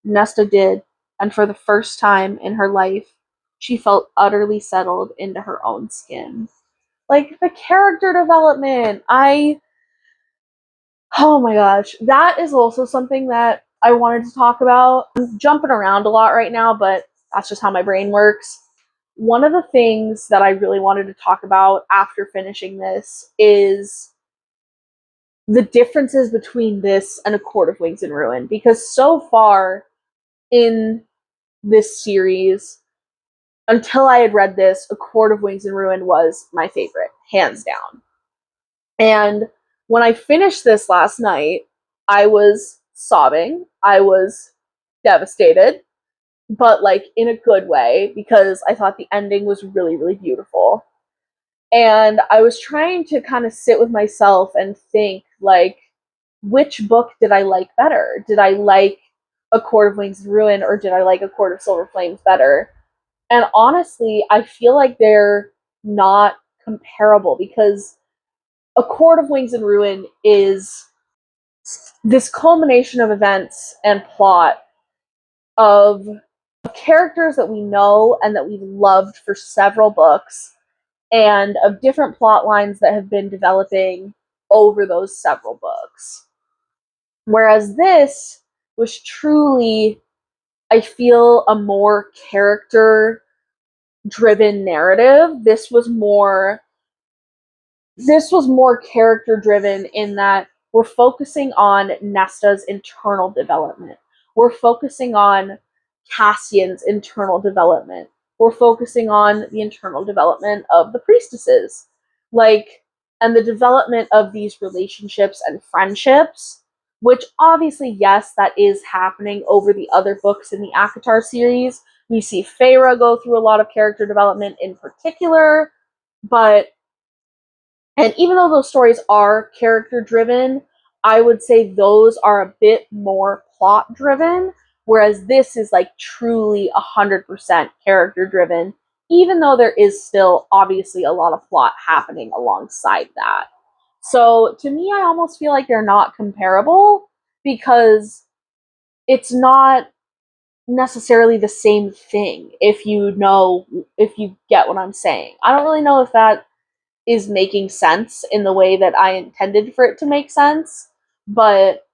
Nesta did, and for the first time in her life, she felt utterly settled into her own skin. Like, the character development, oh my gosh, that is also something that I wanted to talk about. I'm jumping around a lot right now, but that's just how my brain works. One of the things that I really wanted to talk about after finishing this is the differences between this and A Court of Wings and Ruin, because so far in this series, until I had read this, A Court of Wings and Ruin was my favorite, hands down. And when I finished this last night, I was sobbing. I was devastated, but like in a good way, because I thought the ending was really, really beautiful. And I was trying to kind of sit with myself and think, like, which book did I like better? Did I like A Court of Wings and Ruin, or did I like A Court of Silver Flames better? And honestly, I feel like they're not comparable, because A Court of Wings and Ruin is this culmination of events and plot of characters that we know and that we've loved for several books, and of different plot lines that have been developing over those several books. Whereas this was truly, I feel, a more character driven narrative. This was more character driven, in that we're focusing on Nesta's internal development. We're focusing on Cassian's internal development. We're focusing on the internal development of the priestesses. Like, and the development of these relationships and friendships, which obviously, yes, that is happening over the other books in the ACOTAR series. We see Feyre go through a lot of character development in particular, but and even though those stories are character driven, I would say those are a bit more plot driven, whereas this is like truly 100% character driven, even though there is still obviously a lot of plot happening alongside that. So to me, I almost feel like they're not comparable, because it's not necessarily the same thing, if you get what I'm saying. I don't really know if that is making sense in the way that I intended for it to make sense, but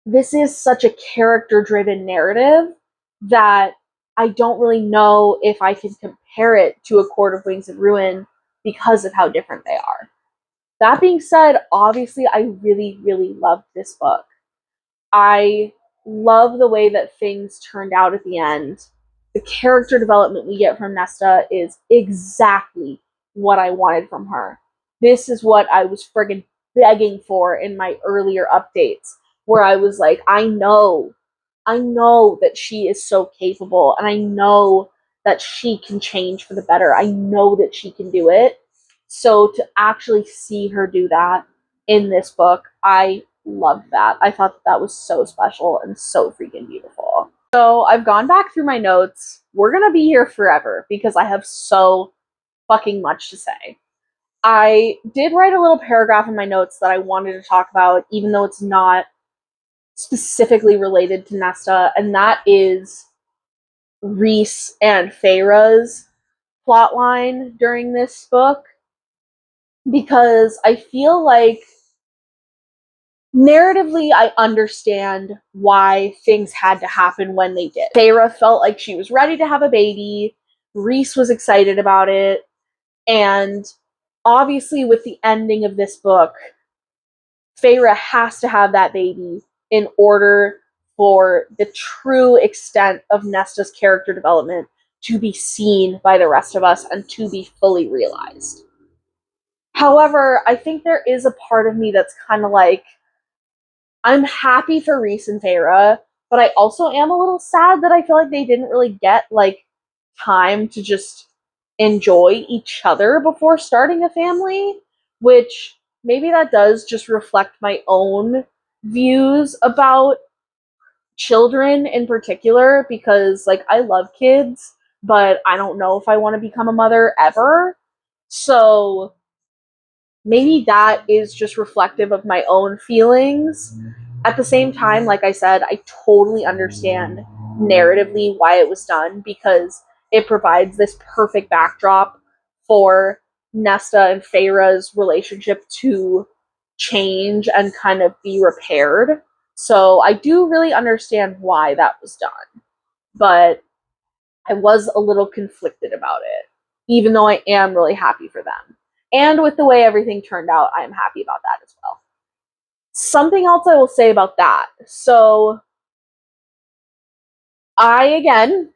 this is such a character driven narrative that I don't really know if I can compare it to A Court of Wings and Ruin, because of how different they are. That being said, obviously, I really, really loved this book. I love the way that things turned out at the end. The character development we get from Nesta is exactly what I wanted from her. This is what I was friggin' begging for in my earlier updates, where I was like, I know that she is so capable, and I know that she can change for the better. I know that she can do it. So to actually see her do that in this book, I loved that. I thought that was so special and so freaking beautiful. So I've gone back through my notes. We're gonna be here forever, because I have so fucking much to say. I did write a little paragraph in my notes that I wanted to talk about, even though it's not specifically related to Nesta, and that is Rhys and Feyre's plotline during this book. Because I feel like narratively, I understand why things had to happen when they did. Feyre felt like she was ready to have a baby. Rhys was excited about it. And obviously, with the ending of this book, Feyre has to have that baby in order for the true extent of Nesta's character development to be seen by the rest of us and to be fully realized. However, I think there is a part of me that's kind of like, I'm happy for Rhys and Feyre, but I also am a little sad that I feel like they didn't really get like time to just enjoy each other before starting a family, which maybe that does just reflect my own views about children in particular, because like I love kids, but I don't know if I want to become a mother ever. So maybe that is just reflective of my own feelings. At the same time, like I said, I totally understand narratively why it was done, because it provides this perfect backdrop for Nesta and Feyre's relationship to change and kind of be repaired. So I do really understand why that was done. But I was a little conflicted about it, even though I am really happy for them. And with the way everything turned out, I am happy about that as well. Something else I will say about that. So, I again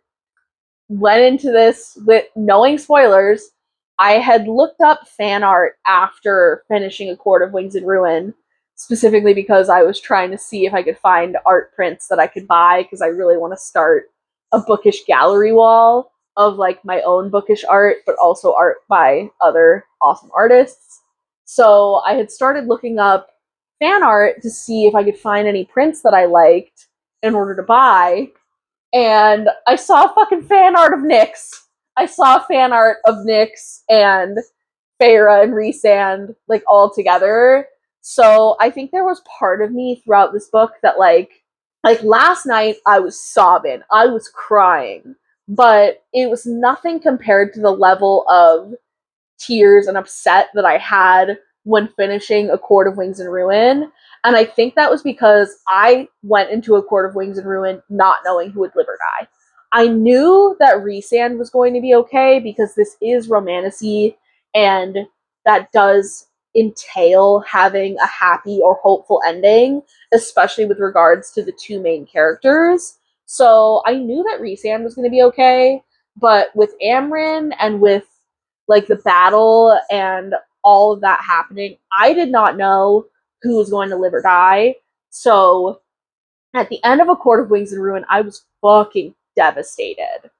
went into this with knowing spoilers. I had looked up fan art after finishing A Court of Wings and Ruin, specifically because I was trying to see if I could find art prints that I could buy, because I really want to start a bookish gallery wall of like my own bookish art, but also art by other awesome artists. So I had started looking up fan art to see if I could find any prints that I liked in order to buy, and I saw fucking fan art of Nyx. I saw fan art of Nyx and Feyre and Rhysand like all together. So I think there was part of me throughout this book that like last night I was sobbing, I was crying, but it was nothing compared to the level of tears and upset that I had when finishing A Court of Wings and Ruin. And I think that was because I went into A Court of Wings and Ruin not knowing who would live or die. I knew that Rhysand was going to be okay because this is romantasy, and that does entail having a happy or hopeful ending, especially with regards to the two main characters. So I knew that Rhysand was going to be okay, but with Amren and with like the battle and all of that happening, I did not know who was going to live or die. So at the end of A Court of Wings and Ruin, I was fucking devastated.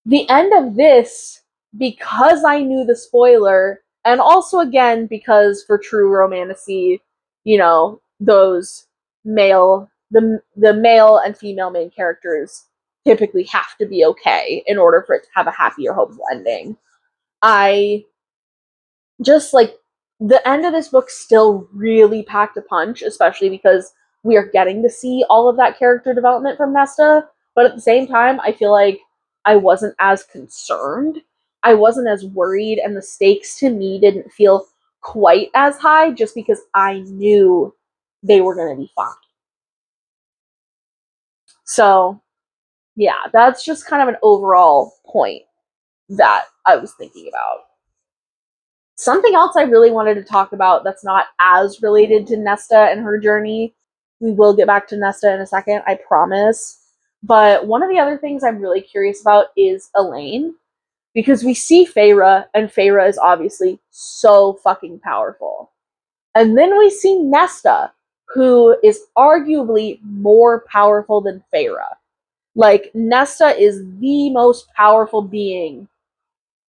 The end of this, because I knew the spoiler, and also again because for true romantasy, you know, those the male and female main characters typically have to be okay in order for it to have a happy or hopeful ending. I just like the end of this book still really packed a punch, especially because we are getting to see all of that character development from Nesta. But at the same time, I feel like I wasn't as concerned. I wasn't as worried, and the stakes to me didn't feel quite as high just because I knew they were going to be fine. So, yeah, that's just kind of an overall point that I was thinking about. Something else I really wanted to talk about that's not as related to Nesta and her journey. We will get back to Nesta in a second, I promise. But one of the other things I'm really curious about is Elaine. Because we see Feyre, and Feyre is obviously so fucking powerful. And then we see Nesta, who is arguably more powerful than Feyre. Like, Nesta is the most powerful being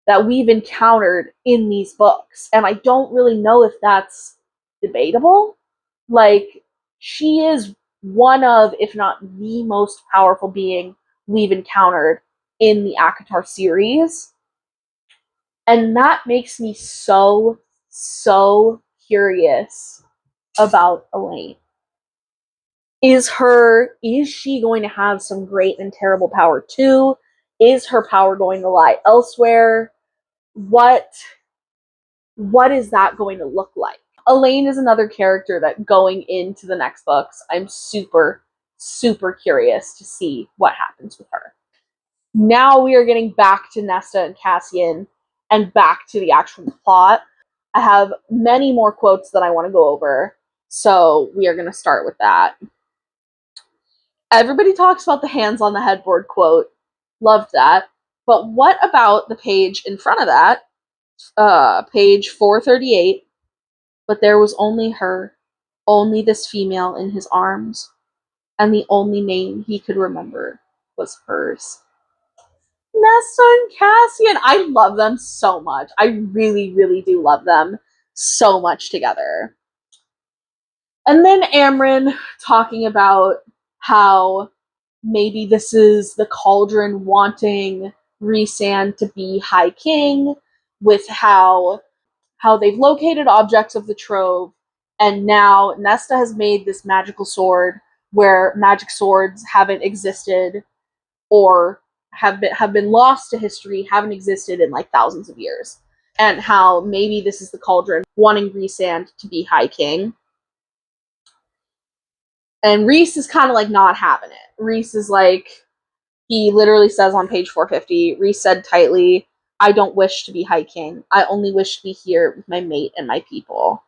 that we've encountered in these books. And I don't really know if that's debatable. Like, she is one of, if not the most powerful being we've encountered in the ACOTAR series. And that makes me so, so curious about Elaine. Is she going to have some great and terrible power too? Is her power going to lie elsewhere? What is that going to look like? Elaine is another character that going into the next books, I'm super, super curious to see what happens with her. Now we are getting back to Nesta and Cassian and back to the actual plot. I have many more quotes that I want to go over, so we are going to start with that. Everybody talks about the hands on the headboard quote. Loved that. But what about the page in front of that? Page 438. But there was only her, only this female in his arms, and the only name he could remember was hers. Nesta and Cassian, I love them so much. I really, really do love them so much together. And then Amren talking about how maybe this is the Cauldron wanting Rhysand to be High King, with how they've located objects of the trove, and now Nesta has made this magical sword where magic swords haven't existed or have been lost to history, haven't existed in like thousands of years. And how maybe this is the Cauldron wanting Rhysand to be High King. And Rhys is kind of like not having it. Rhys is like, he literally says on page 450, Rhys said tightly, I don't wish to be High King. I only wish to be here with my mate and my people.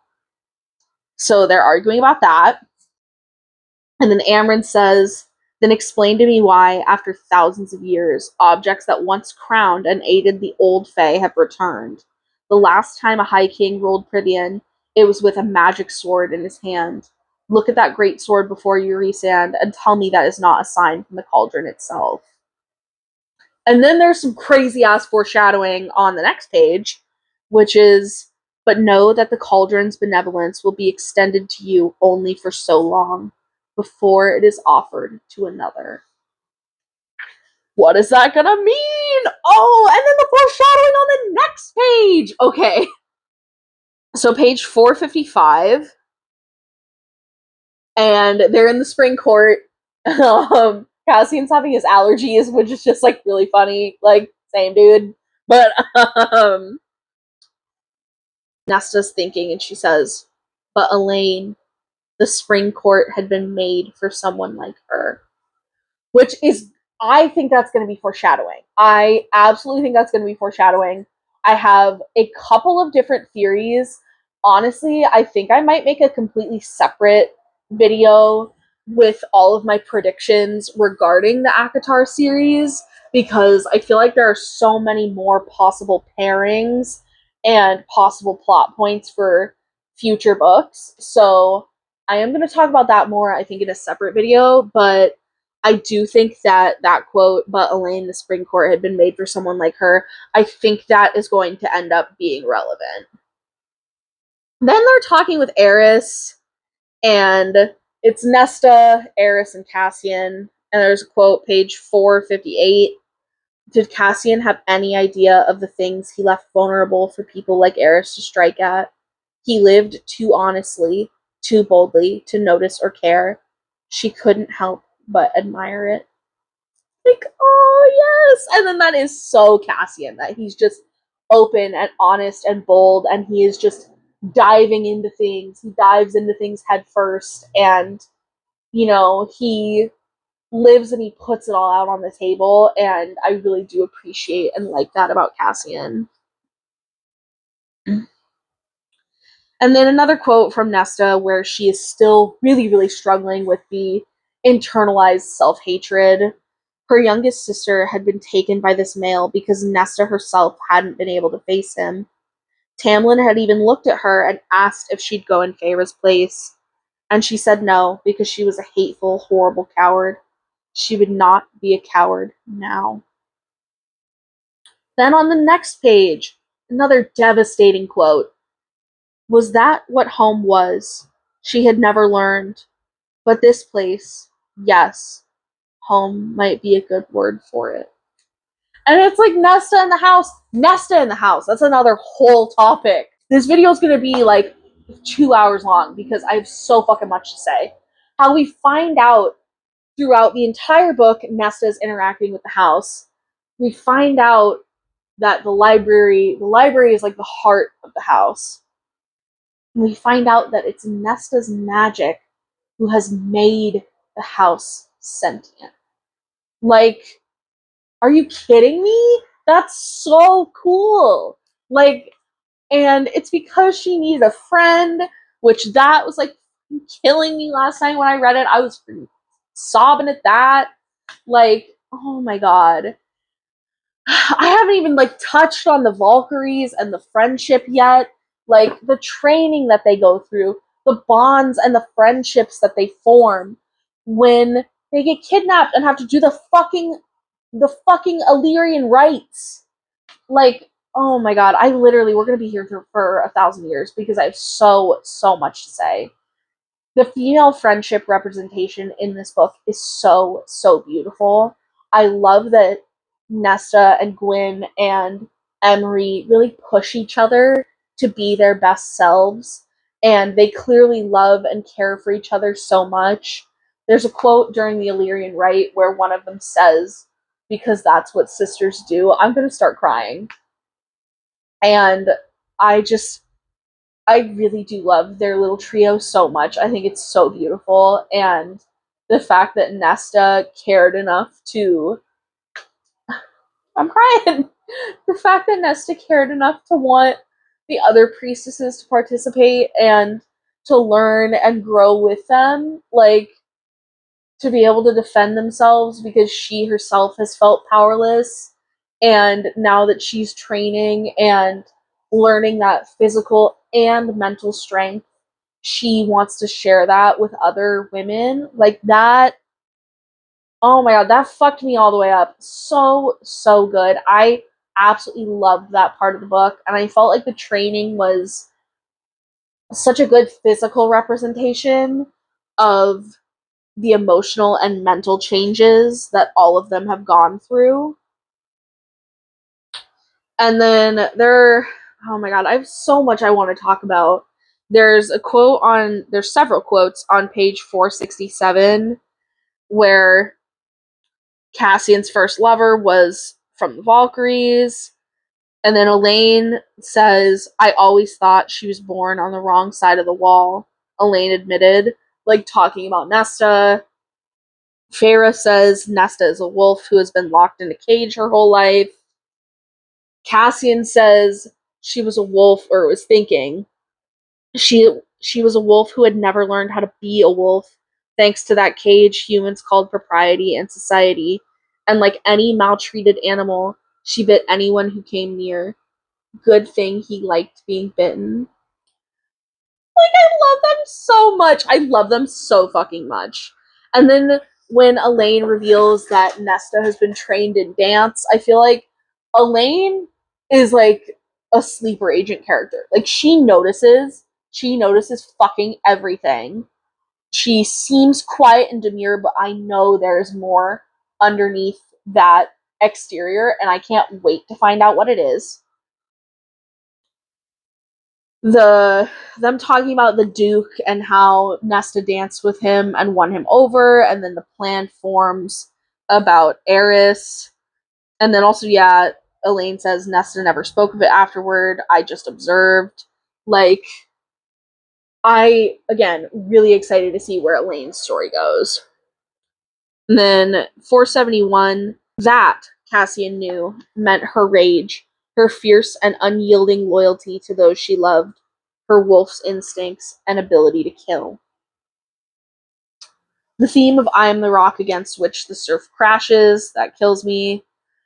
So they're arguing about that. And then Amren says, then explain to me why, after thousands of years, objects that once crowned and aided the old Fae have returned. The last time a High King ruled Prythian, it was with a magic sword in his hand. Look at that great sword before you, Rhysand, and tell me that is not a sign from the Cauldron itself. And then there's some crazy ass foreshadowing on the next page, which is, but know that the Cauldron's benevolence will be extended to you only for so long, before it is offered to another. What is that gonna mean? Oh, and then the foreshadowing on the next page. Okay. So page 455, and they're in the spring court. Cassian's having his allergies, which is just like really funny. Like, same dude. But Nesta's thinking, and she says, but Elaine, the spring court had been made for someone like her. Which is, I think that's going to be foreshadowing. I absolutely think that's going to be foreshadowing. I have a couple of different theories. Honestly, I think I might make a completely separate video with all of my predictions regarding the ACOTAR series, because I feel like there are so many more possible pairings and possible plot points for future books. So I am going to talk about that more, I think, in a separate video, but I do think that that quote, but Elaine, the spring court had been made for someone like her, I think that is going to end up being relevant. Then they're talking with Eris, and it's Nesta, Eris, and Cassian. And there's a quote, page 458. Did Cassian have any idea of the things he left vulnerable for people like Eris to strike at? He lived too honestly, too boldly to notice or care. She couldn't help but admire it. Like, oh yes. And then that is so Cassian, that he's just open and honest and bold, and he is just diving into things. He dives into things head first, and he lives and he puts it all out on the table, and I really do appreciate and like that about Cassian. And then another quote from Nesta where she is still really, really struggling with the internalized self-hatred. Her youngest sister had been taken by this male because Nesta herself hadn't been able to face him. Tamlin had even looked at her and asked if she'd go in Feyre's place, and she said no because she was a hateful, horrible coward. She would not be a coward now. Then on the next page, another devastating quote. Was that what home was? She had never learned. But this place, yes, home might be a good word for it. And it's like Nesta in the house. Nesta in the house. That's another whole topic. This video is going to be like 2 hours long because I have so fucking much to say. How we find out throughout the entire book, Nesta is interacting with the house. We find out that the library is like the heart of the house. And we find out that it's Nesta's magic who has made the house sentient. Like, are you kidding me? That's so cool. Like, and it's because she needed a friend, which that was like killing me last night when I read it. I was sobbing at that. Like, oh my god. I haven't even like touched on the Valkyries and the friendship yet. Like the training that they go through, the bonds and the friendships that they form when they get kidnapped and have to do the fucking Illyrian rites. Like, oh my god, I literally we're gonna be here for 1,000 years because I have so much to say. The female friendship representation in this book is so beautiful. I love that Nesta and Gwyn and Emery really push each other to be their best selves, and they clearly love and care for each other so much. There's a quote during the Illyrian rite where one of them says, "Because that's what sisters do." I'm gonna start crying. And I just I really do love their little trio so much. I think it's so beautiful. And the fact that Nesta cared enough to. I'm crying. The fact that Nesta cared enough to want the other priestesses to participate and to learn and grow with them. Like, to be able to defend themselves because she herself has felt powerless. And now that she's training and learning that physical and mental strength, she wants to share that with other women. Like that, oh my god, that fucked me all the way up. So good. I absolutely loved that part of the book, and I felt like the training was such a good physical representation of the emotional and mental changes that all of them have gone through. And then oh my god, I have so much I want to talk about. There's several quotes on page 467 where Cassian's first lover was from the Valkyries. And then Elaine says, "I always thought she was born on the wrong side of the wall." Elaine admitted, like talking about Nesta. Feyre says Nesta is a wolf who has been locked in a cage her whole life. Cassian says she was a wolf, or was thinking she was a wolf who had never learned how to be a wolf, thanks to that cage humans called propriety and society. And like any maltreated animal, she bit anyone who came near. Good thing he liked being bitten. Like, I love them so much. I love them so fucking much. And then when Elaine reveals that Nesta has been trained in dance, I feel like Elaine is like a sleeper agent character. Like, she notices fucking everything. She seems quiet and demure, but I know there's more underneath that exterior, and I can't wait to find out what it is. Them talking about the Duke and how Nesta danced with him and won him over, and then the plan forms about Eris. And then also, yeah, Elaine says Nesta never spoke of it afterward. I just observed. Like, I, again, really excited to see where Elaine's story goes. And then 471, that, Cassian knew, meant her rage, her fierce and unyielding loyalty to those she loved, her wolf's instincts and ability to kill. The theme of I am the rock against which the surf crashes, that kills me.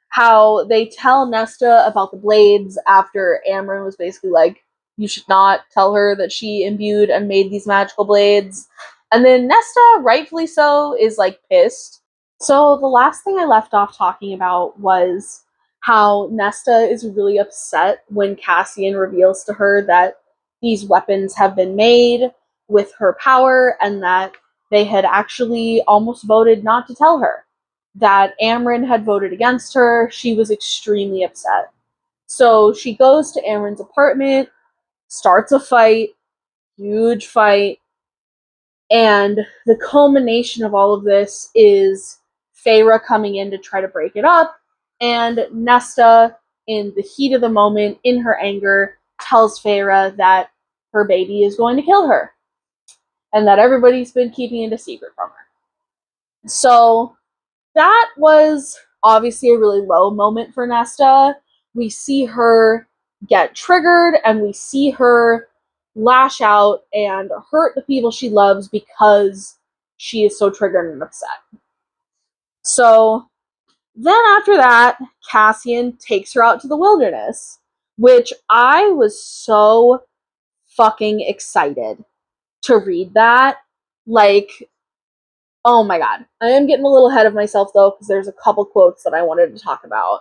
How they tell Nesta about the blades after Amryn was basically like, you should not tell her that she imbued and made these magical blades. And then Nesta, rightfully so, is like pissed. So the last thing I left off talking about was how Nesta is really upset when Cassian reveals to her that these weapons have been made with her power and that they had actually almost voted not to tell her. that Amren had voted against her. She was extremely upset. So she goes to Amren's apartment, starts a fight, huge fight, and the culmination of all of this is Feyre coming in to try to break it up, and Nesta, in the heat of the moment, in her anger, tells Feyre that her baby is going to kill her, and that everybody's been keeping it a secret from her. So that was obviously a really low moment for Nesta. We see her get triggered, and we see her lash out and hurt the people she loves because she is so triggered and upset. So then after that, Cassian takes her out to the wilderness, which I was so fucking excited to read that. Like, oh my god. I am getting a little ahead of myself though, because there's a couple quotes that I wanted to talk about.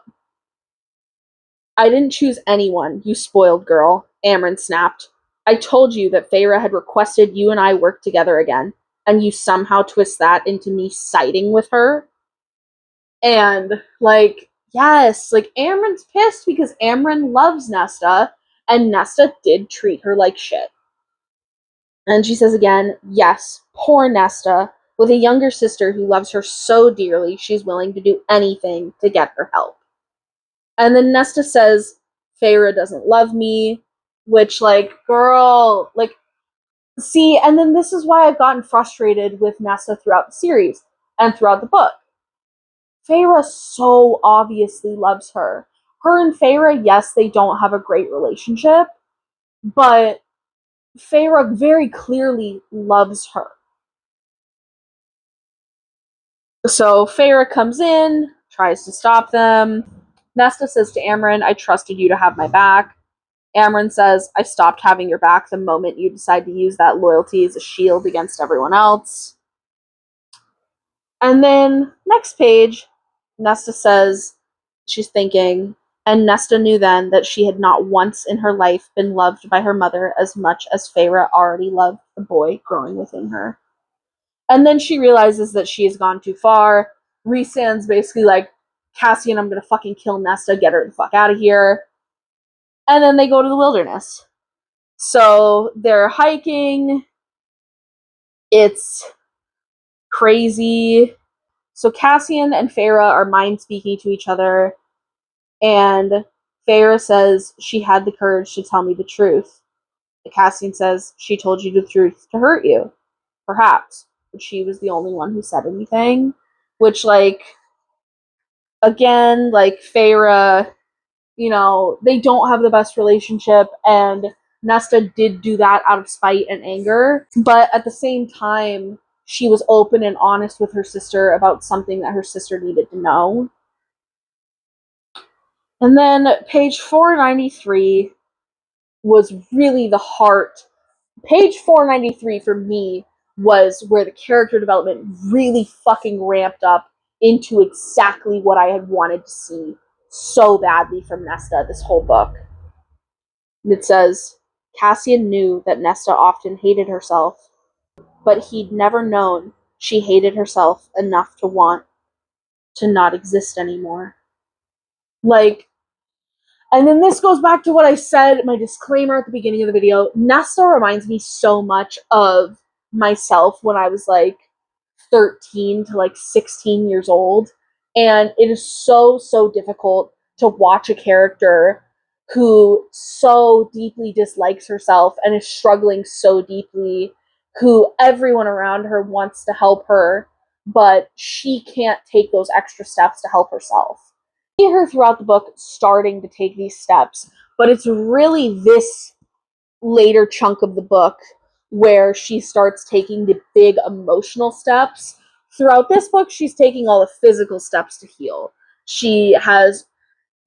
I didn't choose anyone, you spoiled girl, Amren snapped. I told you that Feyre had requested you and I work together again, and you somehow twist that into me siding with her. And, like, yes, like, Amren's pissed because Amren loves Nesta, and Nesta did treat her like shit. And she says again, yes, poor Nesta, with a younger sister who loves her so dearly she's willing to do anything to get her help. And then Nesta says, Feyre doesn't love me, which, like, girl, like, see, and then this is why I've gotten frustrated with Nesta throughout the series and throughout the book. Feyre so obviously loves her. Her and Feyre, yes, they don't have a great relationship, but Feyre very clearly loves her. So Feyre comes in, tries to stop them. Nesta says to Amren, I trusted you to have my back. Amren says, I stopped having your back the moment you decide to use that loyalty as a shield against everyone else. And then, next page, Nesta says she's thinking, and Nesta knew then that she had not once in her life been loved by her mother as much as Feyre already loved the boy growing within her. And then she realizes that she has gone too far. Rhysand's basically like, Cassian, I'm gonna fucking kill Nesta, get her the fuck out of here. And then they go to the wilderness. So they're hiking. It's crazy. So Cassian and Feyre are mind speaking to each other, and Feyre says she had the courage to tell me the truth. Cassian says she told you the truth to hurt you, perhaps, but she was the only one who said anything. Which, like, again, like, Feyre, you know, they don't have the best relationship, and Nesta did do that out of spite and anger, but at the same time, she was open and honest with her sister about something that her sister needed to know. And then page 493 was really the heart. Page 493 for me was where the character development really fucking ramped up into exactly what I had wanted to see so badly from Nesta this whole book. And it says, Cassian knew that Nesta often hated herself, but he'd never known she hated herself enough to want to not exist anymore. Like, and then this goes back to what I said, my disclaimer at the beginning of the video. Nesta reminds me so much of myself when I was like 13 to like 16 years old. And it is so, so difficult to watch a character who so deeply dislikes herself and is struggling so deeply, who everyone around her wants to help her, but she can't take those extra steps to help herself. You see her throughout the book starting to take these steps, but it's really this later chunk of the book where she starts taking the big emotional steps. Throughout this book, she's taking all the physical steps to heal. She has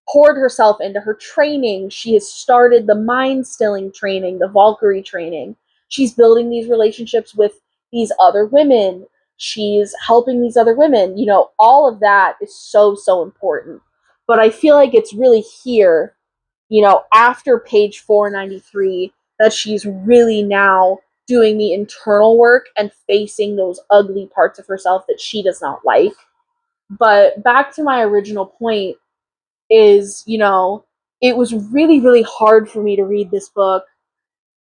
poured herself into her training. She has started the mind stilling training, the Valkyrie training. She's building these relationships with these other women. She's helping these other women. You know, all of that is so, so important. But I feel like it's really here, you know, after page 493, that she's really now doing the internal work and facing those ugly parts of herself that she does not like. But back to my original point is, you know, it was really, really hard for me to read this book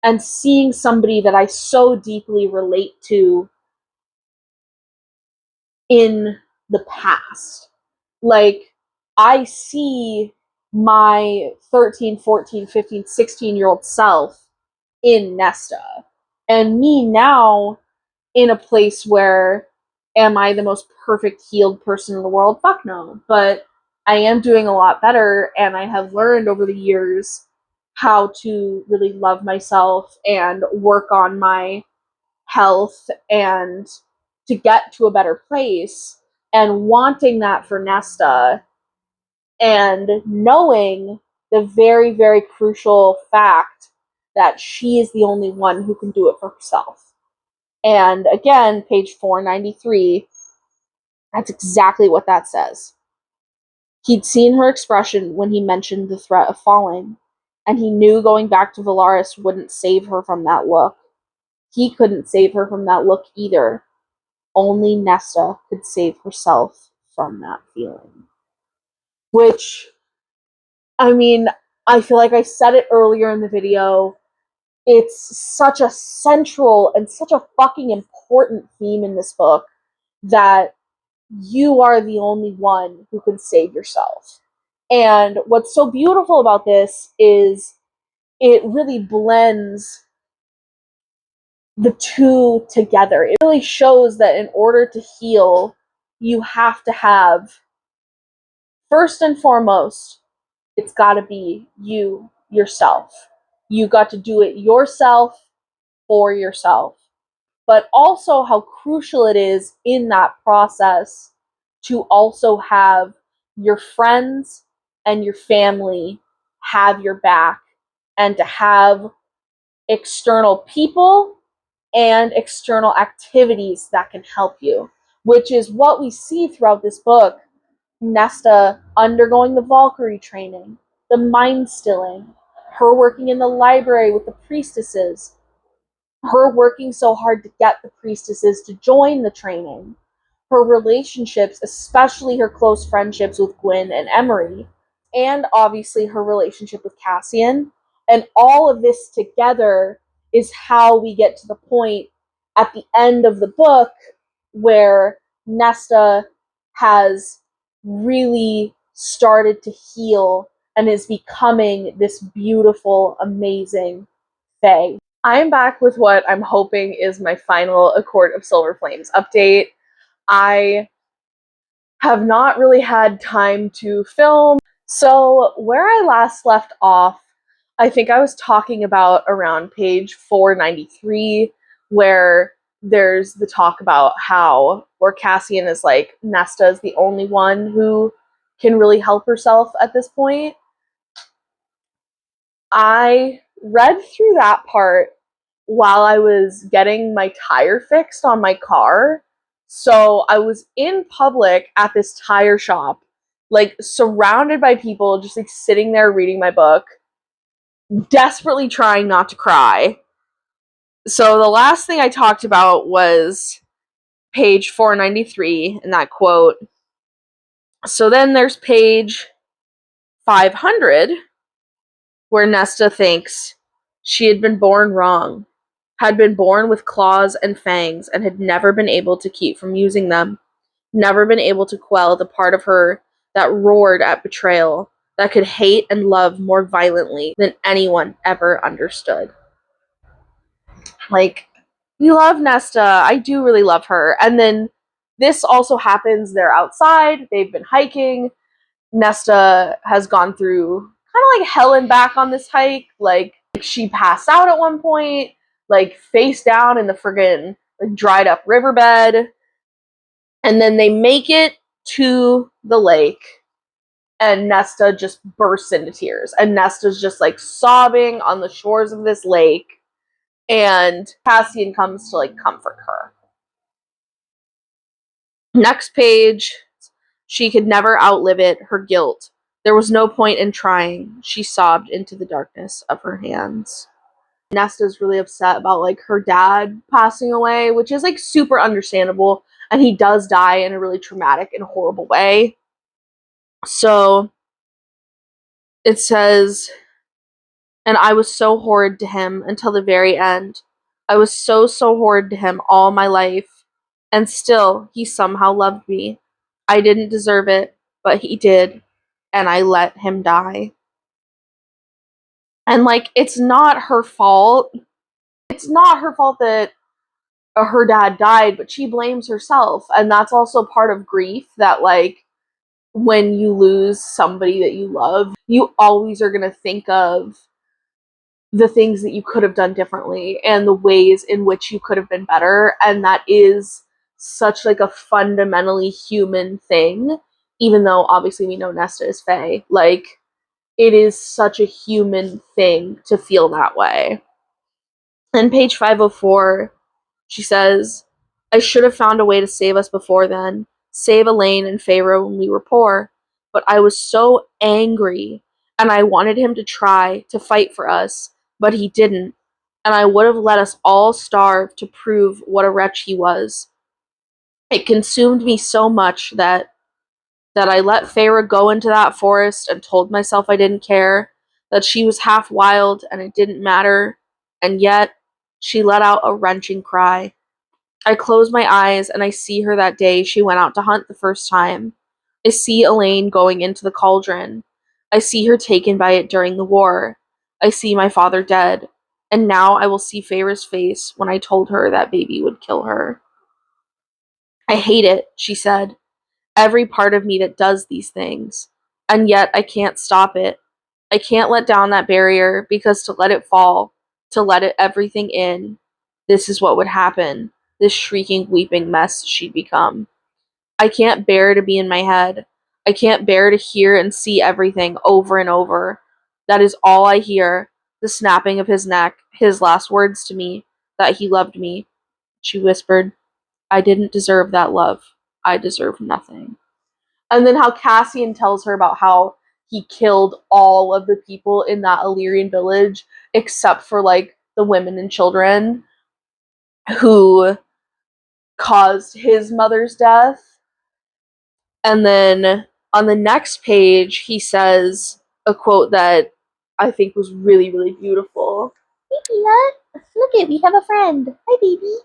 and seeing somebody that I so deeply relate to in the past. Like, I see my 13, 14, 15, 16-year-old self in Nesta. And me now in a place where, am I the most perfect healed person in the world? Fuck no. But I am doing a lot better, and I have learned over the years how to really love myself and work on my health and to get to a better place, and wanting that for Nesta and knowing the very, very crucial fact that she is the only one who can do it for herself. And again, page 493, that's exactly what that says. He'd seen her expression when he mentioned the threat of falling, and he knew going back to Valaris wouldn't save her from that look. He couldn't save her from that look either. Only Nesta could save herself from that feeling. Which, I mean, I feel like I said it earlier in the video, it's such a central and such a fucking important theme in this book that you are the only one who can save yourself. And what's so beautiful about this is it really blends the two together. It really shows that in order to heal, you have to have, first and foremost, it's got to be you, yourself. You got to do it yourself for yourself. But also how crucial it is in that process to also have your friends and your family have your back, and to have external people and external activities that can help you, which is what we see throughout this book. Nesta undergoing the Valkyrie training, the mind stilling, her working in the library with the priestesses, her working so hard to get the priestesses to join the training, her relationships, especially her close friendships with Gwyn and Emery, and obviously her relationship with Cassian. And all of this together is how we get to the point at the end of the book where Nesta has really started to heal and is becoming this beautiful, amazing Fae. I'm back with what I'm hoping is my final A Court of Silver Flames update. I have not really had time to film. So, where I last left off, I think I was talking about around page 493, where there's the talk about how, where Cassian is like, Nesta is the only one who can really help herself at this point. I read through that part while I was getting my tire fixed on my car. So I was in public at this tire shop, like surrounded by people, just like sitting there reading my book, desperately trying not to cry. So the last thing I talked about was page 493 and that quote. So then there's page 500, where Nesta thinks she had been born wrong, had been born with claws and fangs, and had never been able to keep from using them, never been able to quell the part of her that roared at betrayal, that could hate and love more violently than anyone ever understood. Like, we love Nesta. I do really love her. And then this also happens. They're outside. They've been hiking. Nesta has gone through kind of like hell and back on this hike. Like, she passed out at one point, like face down in the friggin' like, dried up riverbed. And then they make it to the lake, and Nesta just bursts into tears. And Nesta's just like sobbing on the shores of this lake. And Cassian comes to like comfort her. Next page, she could never outlive it, her guilt. There was no point in trying. She sobbed into the darkness of her hands. Nesta's really upset about like her dad passing away, which is like super understandable. And he does die in a really traumatic and horrible way. So it says, and I was so horrid to him until the very end. I was so horrid to him all my life. And still, he somehow loved me. I didn't deserve it, but he did. And I let him die. And, like, it's not her fault. It's not her fault that her dad died, but she blames herself. And that's also part of grief, that, like, when you lose somebody that you love, you always are going to think of the things that you could have done differently and the ways in which you could have been better. And that is such, like, a fundamentally human thing, even though obviously we know Nesta is Fae. Like, it is such a human thing to feel that way. And page 504, she says, I should have found a way to save us before then, save Elaine and Pharaoh when we were poor, but I was so angry, and I wanted him to try to fight for us, but he didn't, and I would have let us all starve to prove what a wretch he was. It consumed me so much that I let Feyre go into that forest and told myself I didn't care, that she was half wild and it didn't matter, and yet she let out a wrenching cry. I close my eyes and I see her that day she went out to hunt the first time. I see Elaine going into the cauldron. I see her taken by it during the war. I see my father dead. And now I will see Feyre's face when I told her that baby would kill her. I hate it, she said. Every part of me that does these things. And yet I can't stop it. I can't let down that barrier, because to let it fall, to let it everything in, this is what would happen. This shrieking, weeping mess she'd become. I can't bear to be in my head. I can't bear to hear and see everything over and over. That is all I hear. The snapping of his neck, his last words to me, that he loved me. She whispered, I didn't deserve that love. I deserve nothing. And then how Cassian tells her about how he killed all of the people in that Illyrian village except for, like, the women and children who caused his mother's death. And then on the next page, he says a quote that I think was really, really beautiful. Hey, Peanut. Look it, we have a friend. Hi, baby.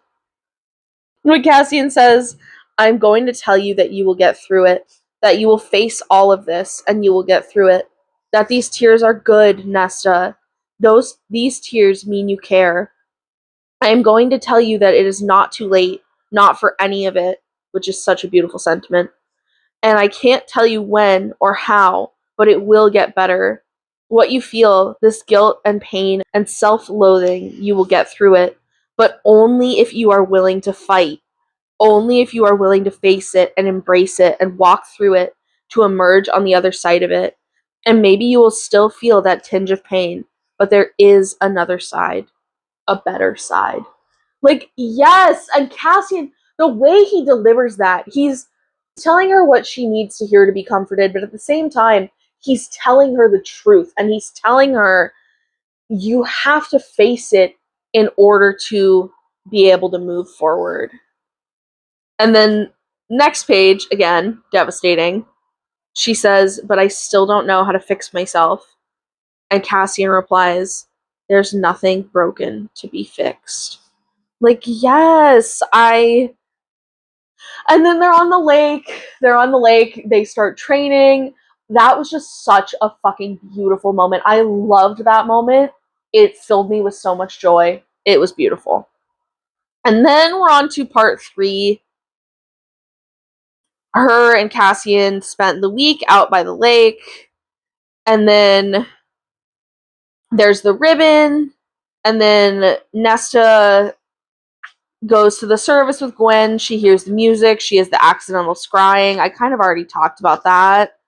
When Cassian says, I'm going to tell you that you will get through it, that you will face all of this and you will get through it, that these tears are good, Nesta. These tears mean you care. I am going to tell you that it is not too late, not for any of it, which is such a beautiful sentiment. And I can't tell you when or how, but it will get better. What you feel, this guilt and pain and self-loathing, you will get through it, but only if you are willing to fight. Only if you are willing to face it and embrace it and walk through it to emerge on the other side of it. And maybe you will still feel that tinge of pain, but there is another side, a better side. Like, yes, and Cassian, the way he delivers that, he's telling her what she needs to hear to be comforted, but at the same time, he's telling her the truth, and he's telling her, you have to face it in order to be able to move forward. And then next page, again, devastating. She says, but I still don't know how to fix myself. And Cassian replies, there's nothing broken to be fixed. Like, yes, and then they're on the lake. They start training. That was just such a fucking beautiful moment. I loved that moment. It filled me with so much joy. It was beautiful. And then we're on to part 3. Her and Cassian spent the week out by the lake. And then there's the ribbon. And then Nesta goes to the service with Gwen. She hears the music. She has the accidental scrying. I kind of already talked about that.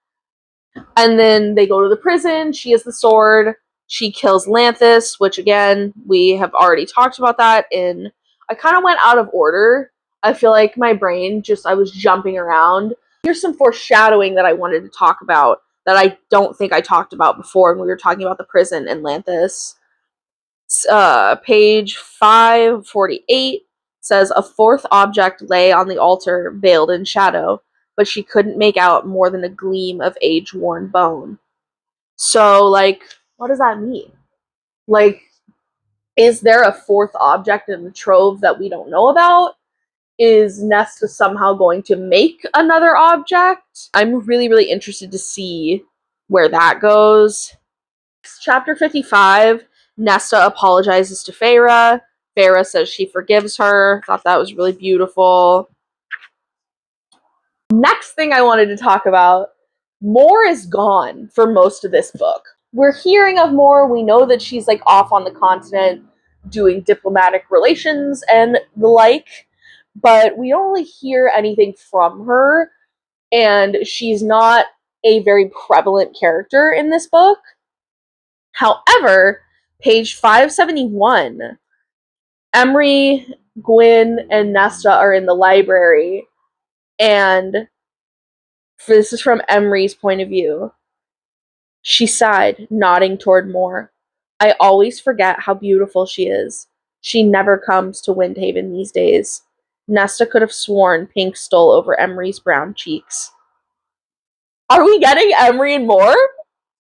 And then they go to the prison. She has the sword. She kills Lanthus, which, again, we have already talked about that in... I kind of went out of order. I feel like my brain I was jumping around. Here's some foreshadowing that I wanted to talk about that I don't think I talked about before when we were talking about the prison and Lanthus. Page 548. says a fourth object lay on the altar, veiled in shadow, but she couldn't make out more than a gleam of age-worn bone. So, like, what does that mean? Like, is there a fourth object in the trove that we don't know about? Is Nesta somehow going to make another object? I'm really, really interested to see where that goes. Chapter 55, Nesta apologizes to Feyre. Feyre says she forgives her. Thought that was really beautiful. Next thing I wanted to talk about, Mor is gone for most of this book. We're hearing of Mor. We know that she's like off on the continent doing diplomatic relations and the like, but we don't really hear anything from her, and she's not a very prevalent character in this book. However, page 571, Emery, Gwyn, and Nesta are in the library, and this is from Emery's point of view. She sighed, nodding toward Mor. I always forget how beautiful she is. She never comes to Windhaven these days. Nesta could have sworn pink stole over Emery's brown cheeks. Are we getting Emery and Mor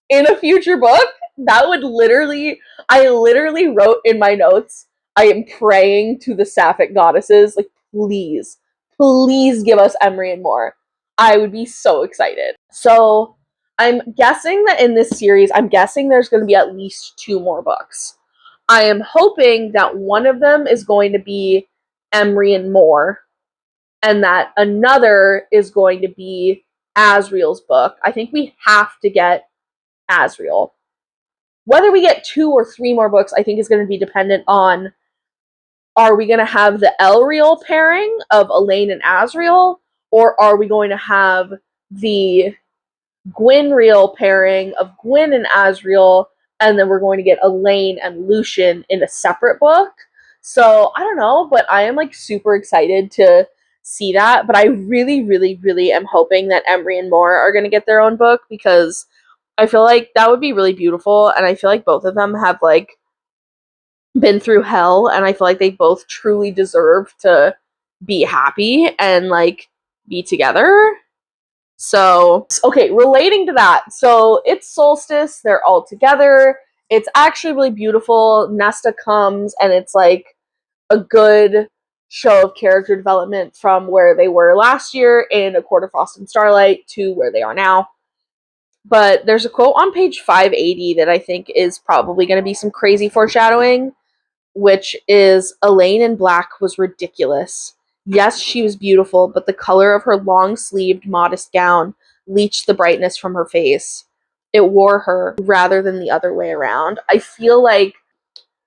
in a future book? That would literally, I literally wrote in my notes, I am praying to the Sapphic goddesses, like, please, please give us Emery and Mor. I would be so excited. So, I'm guessing that in this series, I'm guessing there's going to be at least 2 more books. I am hoping that one of them is going to be Emery and Mor, and that another is going to be Asriel's book. I think we have to get Asriel. Whether we get 2 or 3 more books, I think is going to be dependent on, are we going to have the Elriel pairing of Elaine and Asriel, or are we going to have the Gwynriel pairing of Gwyn and Asriel, and then we're going to get Elaine and Lucien in a separate book? So, I don't know, but I am like super excited to see that, but I really, really, really am hoping that Emery and Mor are going to get their own book, because I feel like that would be really beautiful, and I feel like both of them have, like, been through hell, and I feel like they both truly deserve to be happy and, like, be together. So, okay, relating to that, so it's solstice, they're all together, it's actually really beautiful. Nesta comes, and it's, like, a good show of character development from where they were last year in A Court of Frost and Starlight to where they are now. But there's a quote on page 580 that I think is probably going to be some crazy foreshadowing, which is, Elaine in black was ridiculous. Yes, she was beautiful, but the color of her long-sleeved, modest gown leached the brightness from her face. It wore her rather than the other way around. I feel like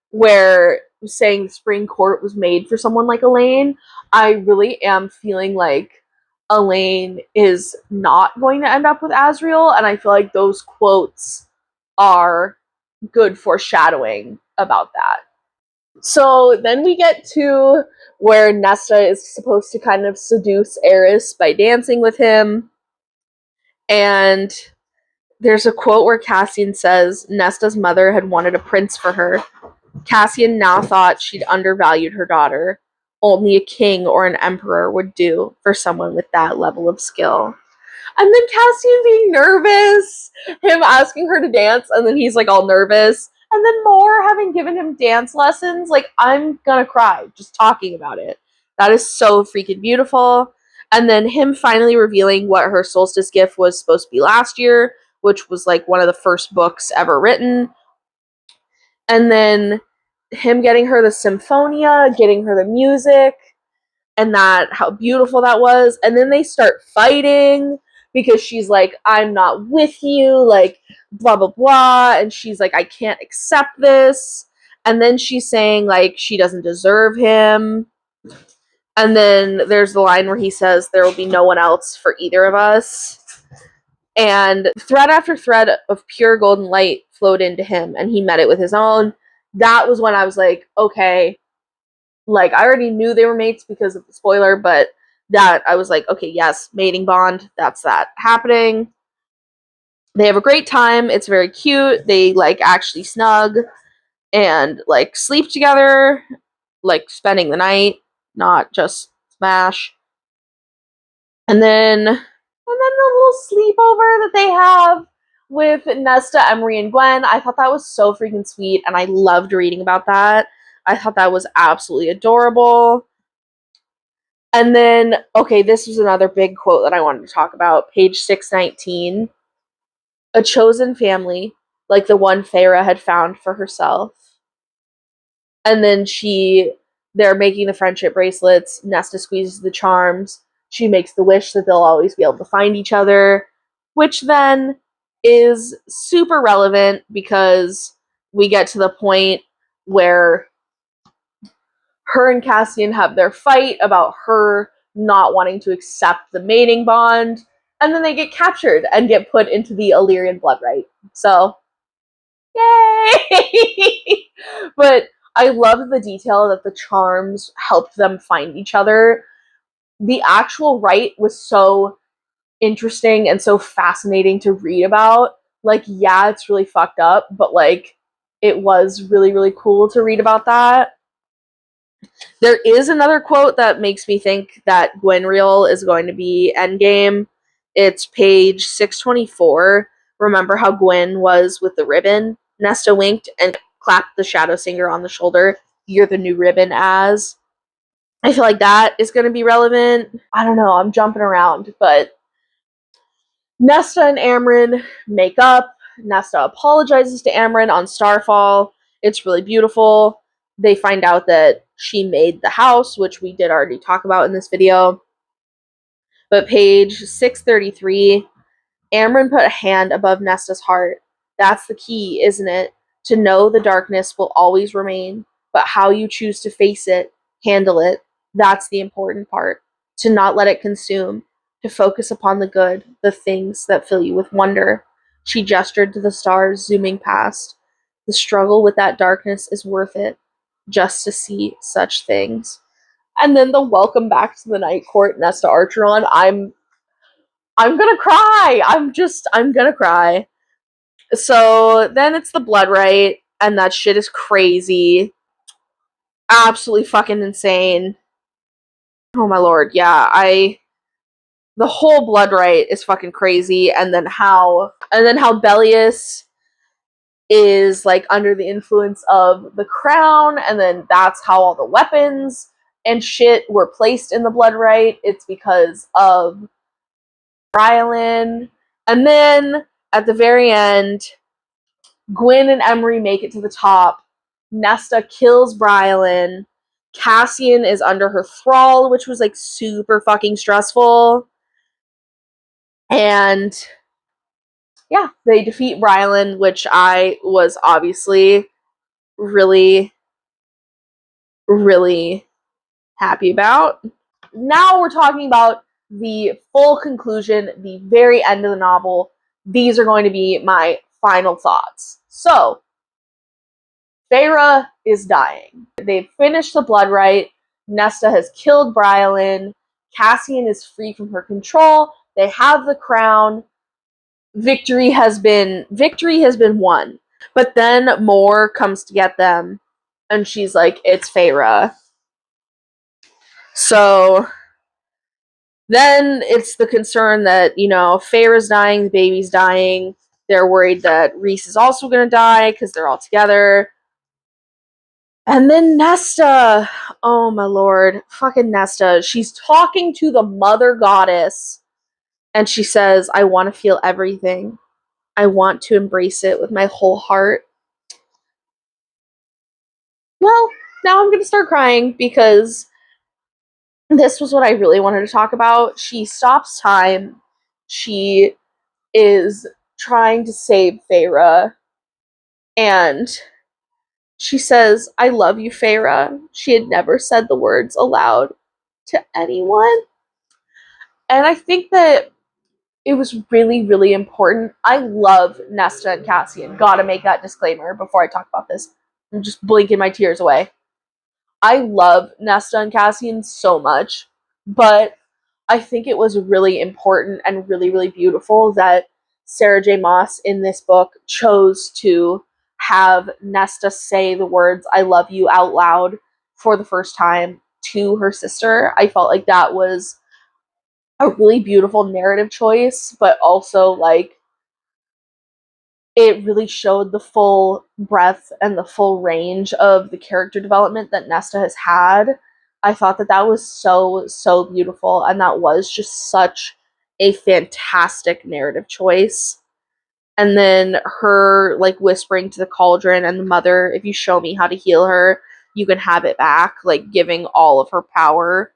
where saying the spring court was made for someone like Elaine, I really am feeling like Elaine is not going to end up with Asriel, and I feel like those quotes are good foreshadowing about that. So then we get to where Nesta is supposed to kind of seduce Eris by dancing with him, and there's a quote where Cassian says Nesta's mother had wanted a prince for her. Cassian now thought she'd undervalued her daughter. Only a king or an emperor would do for someone with that level of skill. And then Cassian being nervous, him asking her to dance, and then he's like all nervous. And then Mor having given him dance lessons. Like, I'm gonna cry just talking about it. That is so freaking beautiful. And then him finally revealing what her solstice gift was supposed to be last year, which was like one of the first books ever written. And then him getting her the Symphonia, getting her the music, and that how beautiful that was. And then they start fighting because she's like, I'm not with you, like, blah blah blah, and she's like, I can't accept this. And then she's saying like she doesn't deserve him. And then there's the line where he says there will be no one else for either of us. And thread after thread of pure golden light flowed into him, and he met it with his own. That was when I was like, okay, like, I already knew they were mates because of the spoiler, but that I was like, okay, yes, mating bond, that's that happening. They have a great time. It's very cute. They, like, actually snug and, like, sleep together, like, spending the night. not just smash. And then the little sleepover that they have with Nesta, Emery, and Gwen. I thought that was so freaking sweet, and I loved reading about that. I thought that was absolutely adorable. And then, okay, this was another big quote that I wanted to talk about. Page 619. A chosen family, like the one Feyre had found for herself. And then they're making the friendship bracelets. Nesta squeezes the charms. She makes the wish that they'll always be able to find each other, which then is super relevant because we get to the point where her and Cassian have their fight about her not wanting to accept the mating bond, and then they get captured and get put into the Illyrian blood right. So, yay! But I love the detail that the charms helped them find each other. The actual rite was so interesting and so fascinating to read about. Like, yeah, it's really fucked up, but like, it was really, really cool to read about that. There is another quote that makes me think that Gwenriel is going to be endgame. It's page 624. Remember how Gwen was with the ribbon? Nesta winked and clapped the Shadow Singer on the shoulder. You're the new ribbon as. I feel like that is going to be relevant. I don't know, I'm jumping around, but Nesta and Amryn make up. Nesta apologizes to Amryn on Starfall. It's really beautiful. They find out that she made the house, which we did already talk about in this video. But page 633, Amryn put a hand above Nesta's heart. That's the key, isn't it? To know the darkness will always remain, but how you choose to face it, handle it, that's the important part. To not let it consume, to focus upon the good, the things that fill you with wonder. She gestured to the stars zooming past. The struggle with that darkness is worth it, just to see such things. And then the welcome back to the Night Court, Nesta Archeron. I'm gonna cry. I'm gonna cry. So then it's the blood rite, and that shit is crazy. Absolutely fucking insane. Oh my lord, yeah, the whole blood rite is fucking crazy, and then how Bellius is like under the influence of the crown, and then that's how all the weapons and shit were placed in the blood rite. It's because of Rylan. And then at the very end, Gwyn and Emery make it to the top. Nesta kills Brylan. Cassian is under her thrall, which was like super fucking stressful. And yeah, they defeat Brylan, which I was obviously really, really happy about. Now we're talking about the full conclusion, the very end of the novel. These are going to be my final thoughts. So, Feyre is dying. They've finished the blood rite. Nesta has killed Brylan. Cassian is free from her control. They have the crown. Victory has been won. But then Mor comes to get them, and she's like, "It's Feyre." So then it's the concern that, Feyre's dying, the baby's dying. They're worried that Rhys is also going to die because they're all together. And then Nesta, oh my lord, fucking Nesta, she's talking to the mother goddess, and she says, I want to feel everything. I want to embrace it with my whole heart. Well, now I'm going to start crying because this was what I really wanted to talk about. She stops time. She is trying to save Feyre, and she says, I love you, Feyre. She had never said the words aloud to anyone. And I think that it was really, really important. I love Nesta and Cassian. Gotta make that disclaimer before I talk about this. I'm just blinking my tears away. I love Nesta and Cassian so much, but I think it was really important and really, really beautiful that Sarah J. Maas in this book chose to have Nesta say the words I love you out loud for the first time to her sister. I felt like that was a really beautiful narrative choice, but also like it really showed the full breadth and the full range of the character development that Nesta has had. I thought that that was so beautiful, and that was just such a fantastic narrative choice. And then her like whispering to the cauldron and the mother, if you show me how to heal her, you can have it back, like giving all of her power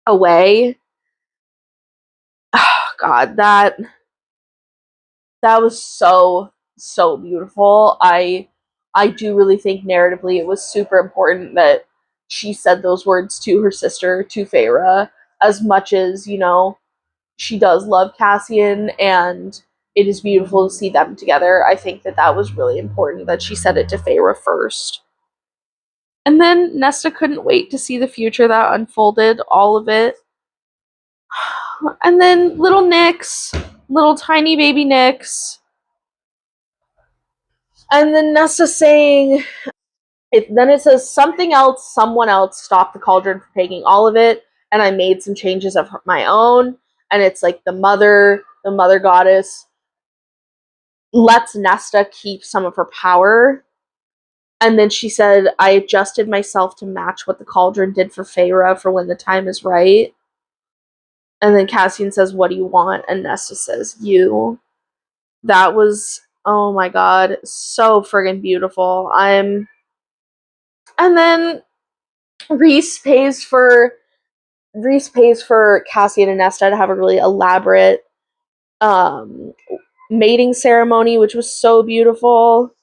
away. Oh, God, that was so beautiful. I do really think narratively it was super important that she said those words to her sister, to Feyre, as much as, you know, she does love Cassian and it is beautiful to see them together. I think that that was really important that she said it to Feyre first. And then Nesta couldn't wait to see the future that unfolded, all of it. And then little Nyx, little tiny baby Nyx. And then Nesta saying, then it says something else, someone else stopped the cauldron from taking all of it, and I made some changes of my own. And it's like the mother goddess, lets Nesta keep some of her power. And then she said, I adjusted myself to match what the cauldron did for Feyre for when the time is right. And then Cassian says, what do you want? And Nesta says, you. That was, oh my god, so friggin' beautiful. And then Rhys pays for Cassian and Nesta to have a really elaborate um, mating ceremony, which was so beautiful.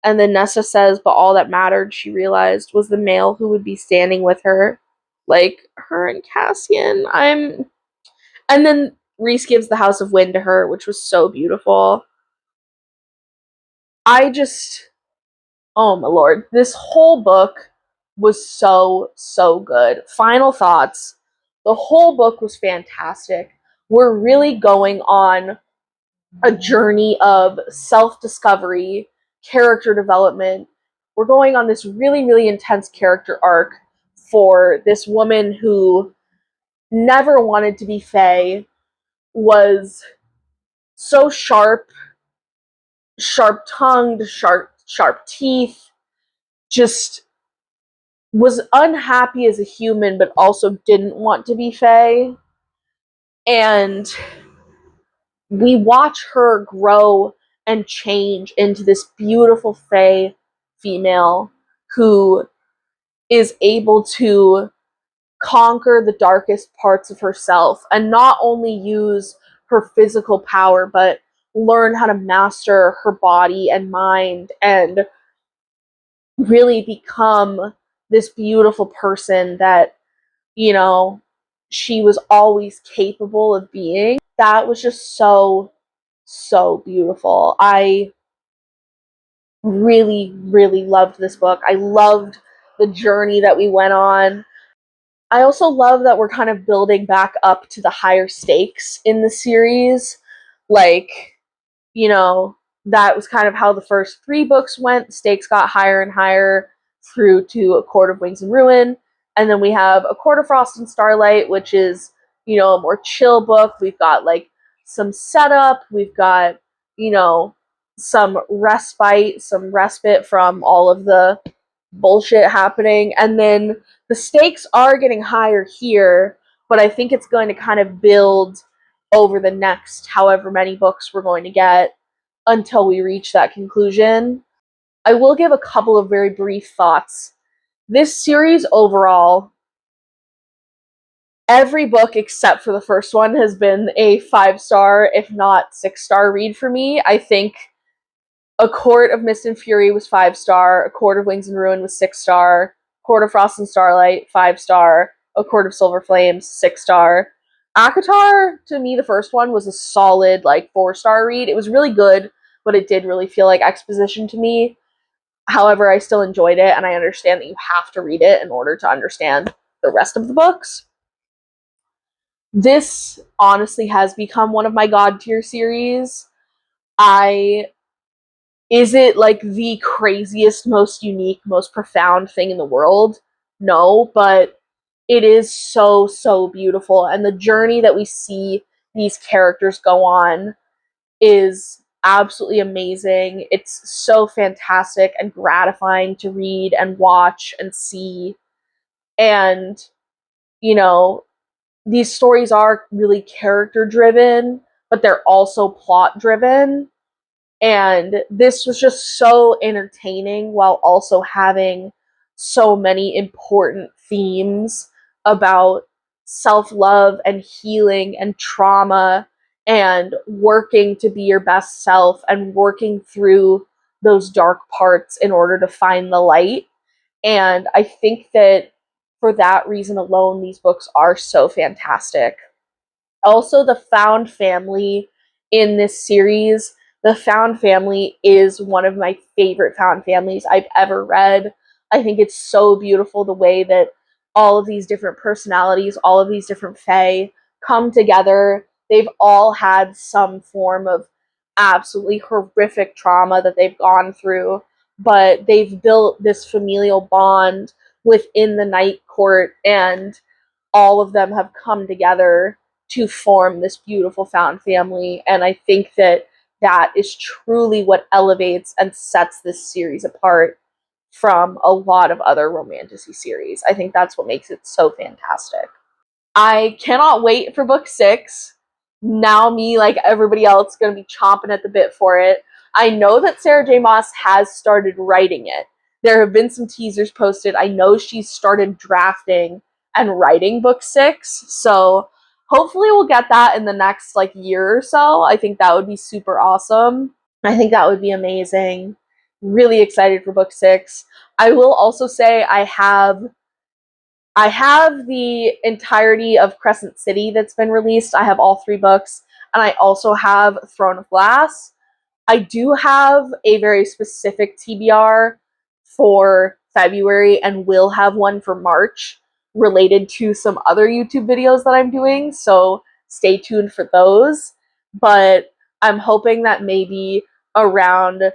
And then Nesta says, but all that mattered, she realized, was the male who would be standing with her. Like, her and Cassian. And then Rhys gives the House of Wind to her, which was so beautiful. I just, oh my lord. This whole book was so good. Final thoughts. The whole book was fantastic. We're really going on a journey of self-discovery, character development. We're going on this really intense character arc for this woman who never wanted to be Fae, was so sharp-tongued, sharp teeth, just was unhappy as a human but also didn't want to be Fae. And we watch her grow and change into this beautiful Fae female who is able to conquer the darkest parts of herself and not only use her physical power, but learn how to master her body and mind and really become this beautiful person that, you know, she was always capable of being. That was just so beautiful. I really loved this book. I loved the journey that we went on. I also love that we're kind of building back up to the higher stakes in the series. Like, you know, that was kind of how the first three books went. The stakes got higher and higher through to A Court of Wings and Ruin. And then we have A Court of Frost and Starlight, which is, you know, a more chill book. We've got like some setup. We've got, you know, some respite from all of the bullshit happening. And then the stakes are getting higher here, but I think it's going to kind of build over the next however many books we're going to get until we reach that conclusion. I will give a couple of very brief thoughts. This series overall, every book except for the first one has been a 5-star, if not 6-star read for me. I think A Court of Mist and Fury was 5-star, A Court of Wings and Ruin was 6-star, Court of Frost and Starlight, 5-star, A Court of Silver Flames, 6-star. ACOTAR, to me, the first one was a solid, like, 4-star read. It was really good, but it did really feel like exposition to me. However, I still enjoyed it, and I understand that you have to read it in order to understand the rest of the books. This honestly has become one of my god tier series. Is it like the craziest, most unique, most profound thing in the world? know, but it is so, so beautiful. And the journey that we see these characters go on is absolutely amazing. It's so fantastic and gratifying to read and watch and see. And, you know, these stories are really character driven, but they're also plot driven. And this was just so entertaining while also having so many important themes about self love and healing and trauma and working to be your best self and working through those dark parts in order to find the light. And I think that for that reason alone, these books are so fantastic. Also, the found family in this series, the found family is one of my favorite found families I've ever read. I think it's so beautiful the way that all of these different personalities, all of these different fae come together. They've all had some form of absolutely horrific trauma that they've gone through, but they've built this familial bond within the night court, and all of them have come together to form this beautiful found family. And I think that that is truly what elevates and sets this series apart from a lot of other romantasy series. I think that's what makes it so fantastic. I cannot wait for book 6. Now me, like everybody else, going to be chomping at the bit for it. I know that Sarah J. Maas has started writing it. There have been some teasers posted. I know she's started drafting and writing book 6. So hopefully we'll get that in the next like year or so. I think that would be super awesome. I think that would be amazing. Really excited for book 6. I will also say I have the entirety of Crescent City that's been released. I have all 3 books, and I also have Throne of Glass. I do have a very specific TBR for February and will have one for March related to some other YouTube videos that I'm doing, so stay tuned for those. But I'm hoping that maybe around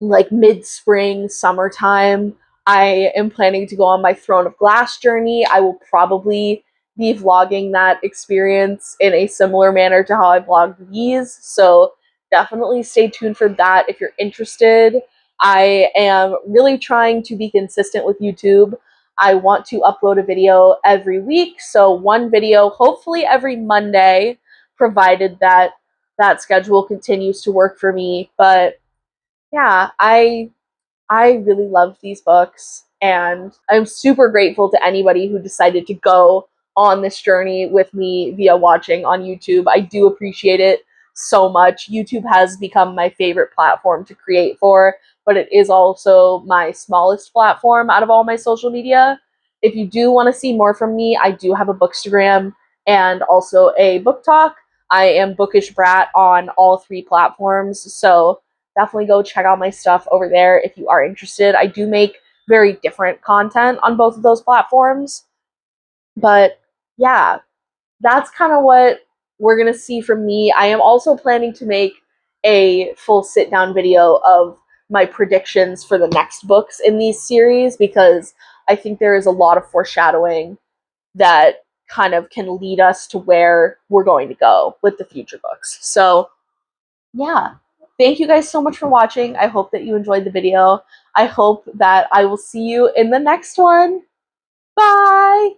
like mid-spring, summertime, I am planning to go on my Throne of Glass journey. I will probably be vlogging that experience in a similar manner to how I vlogged these. So definitely stay tuned for that if you're interested. I am really trying to be consistent with YouTube. I want to upload a video every week. So one video, hopefully every Monday, provided that that schedule continues to work for me. But yeah, I really love these books, and I'm super grateful to anybody who decided to go on this journey with me via watching on YouTube. I do appreciate it so much. YouTube has become my favorite platform to create for, but it is also my smallest platform out of all my social media. If you do want to see more from me, I do have a Bookstagram and also a book talk. I am Bookish Brat on all 3 platforms, so definitely go check out my stuff over there if you are interested. I do make very different content on both of those platforms. But yeah, that's kind of what we're going to see from me. I am also planning to make a full sit down video of my predictions for the next books in these series, because I think there is a lot of foreshadowing that kind of can lead us to where we're going to go with the future books. So yeah, thank you guys so much for watching. I hope that you enjoyed the video. I hope that I will see you in the next one. Bye!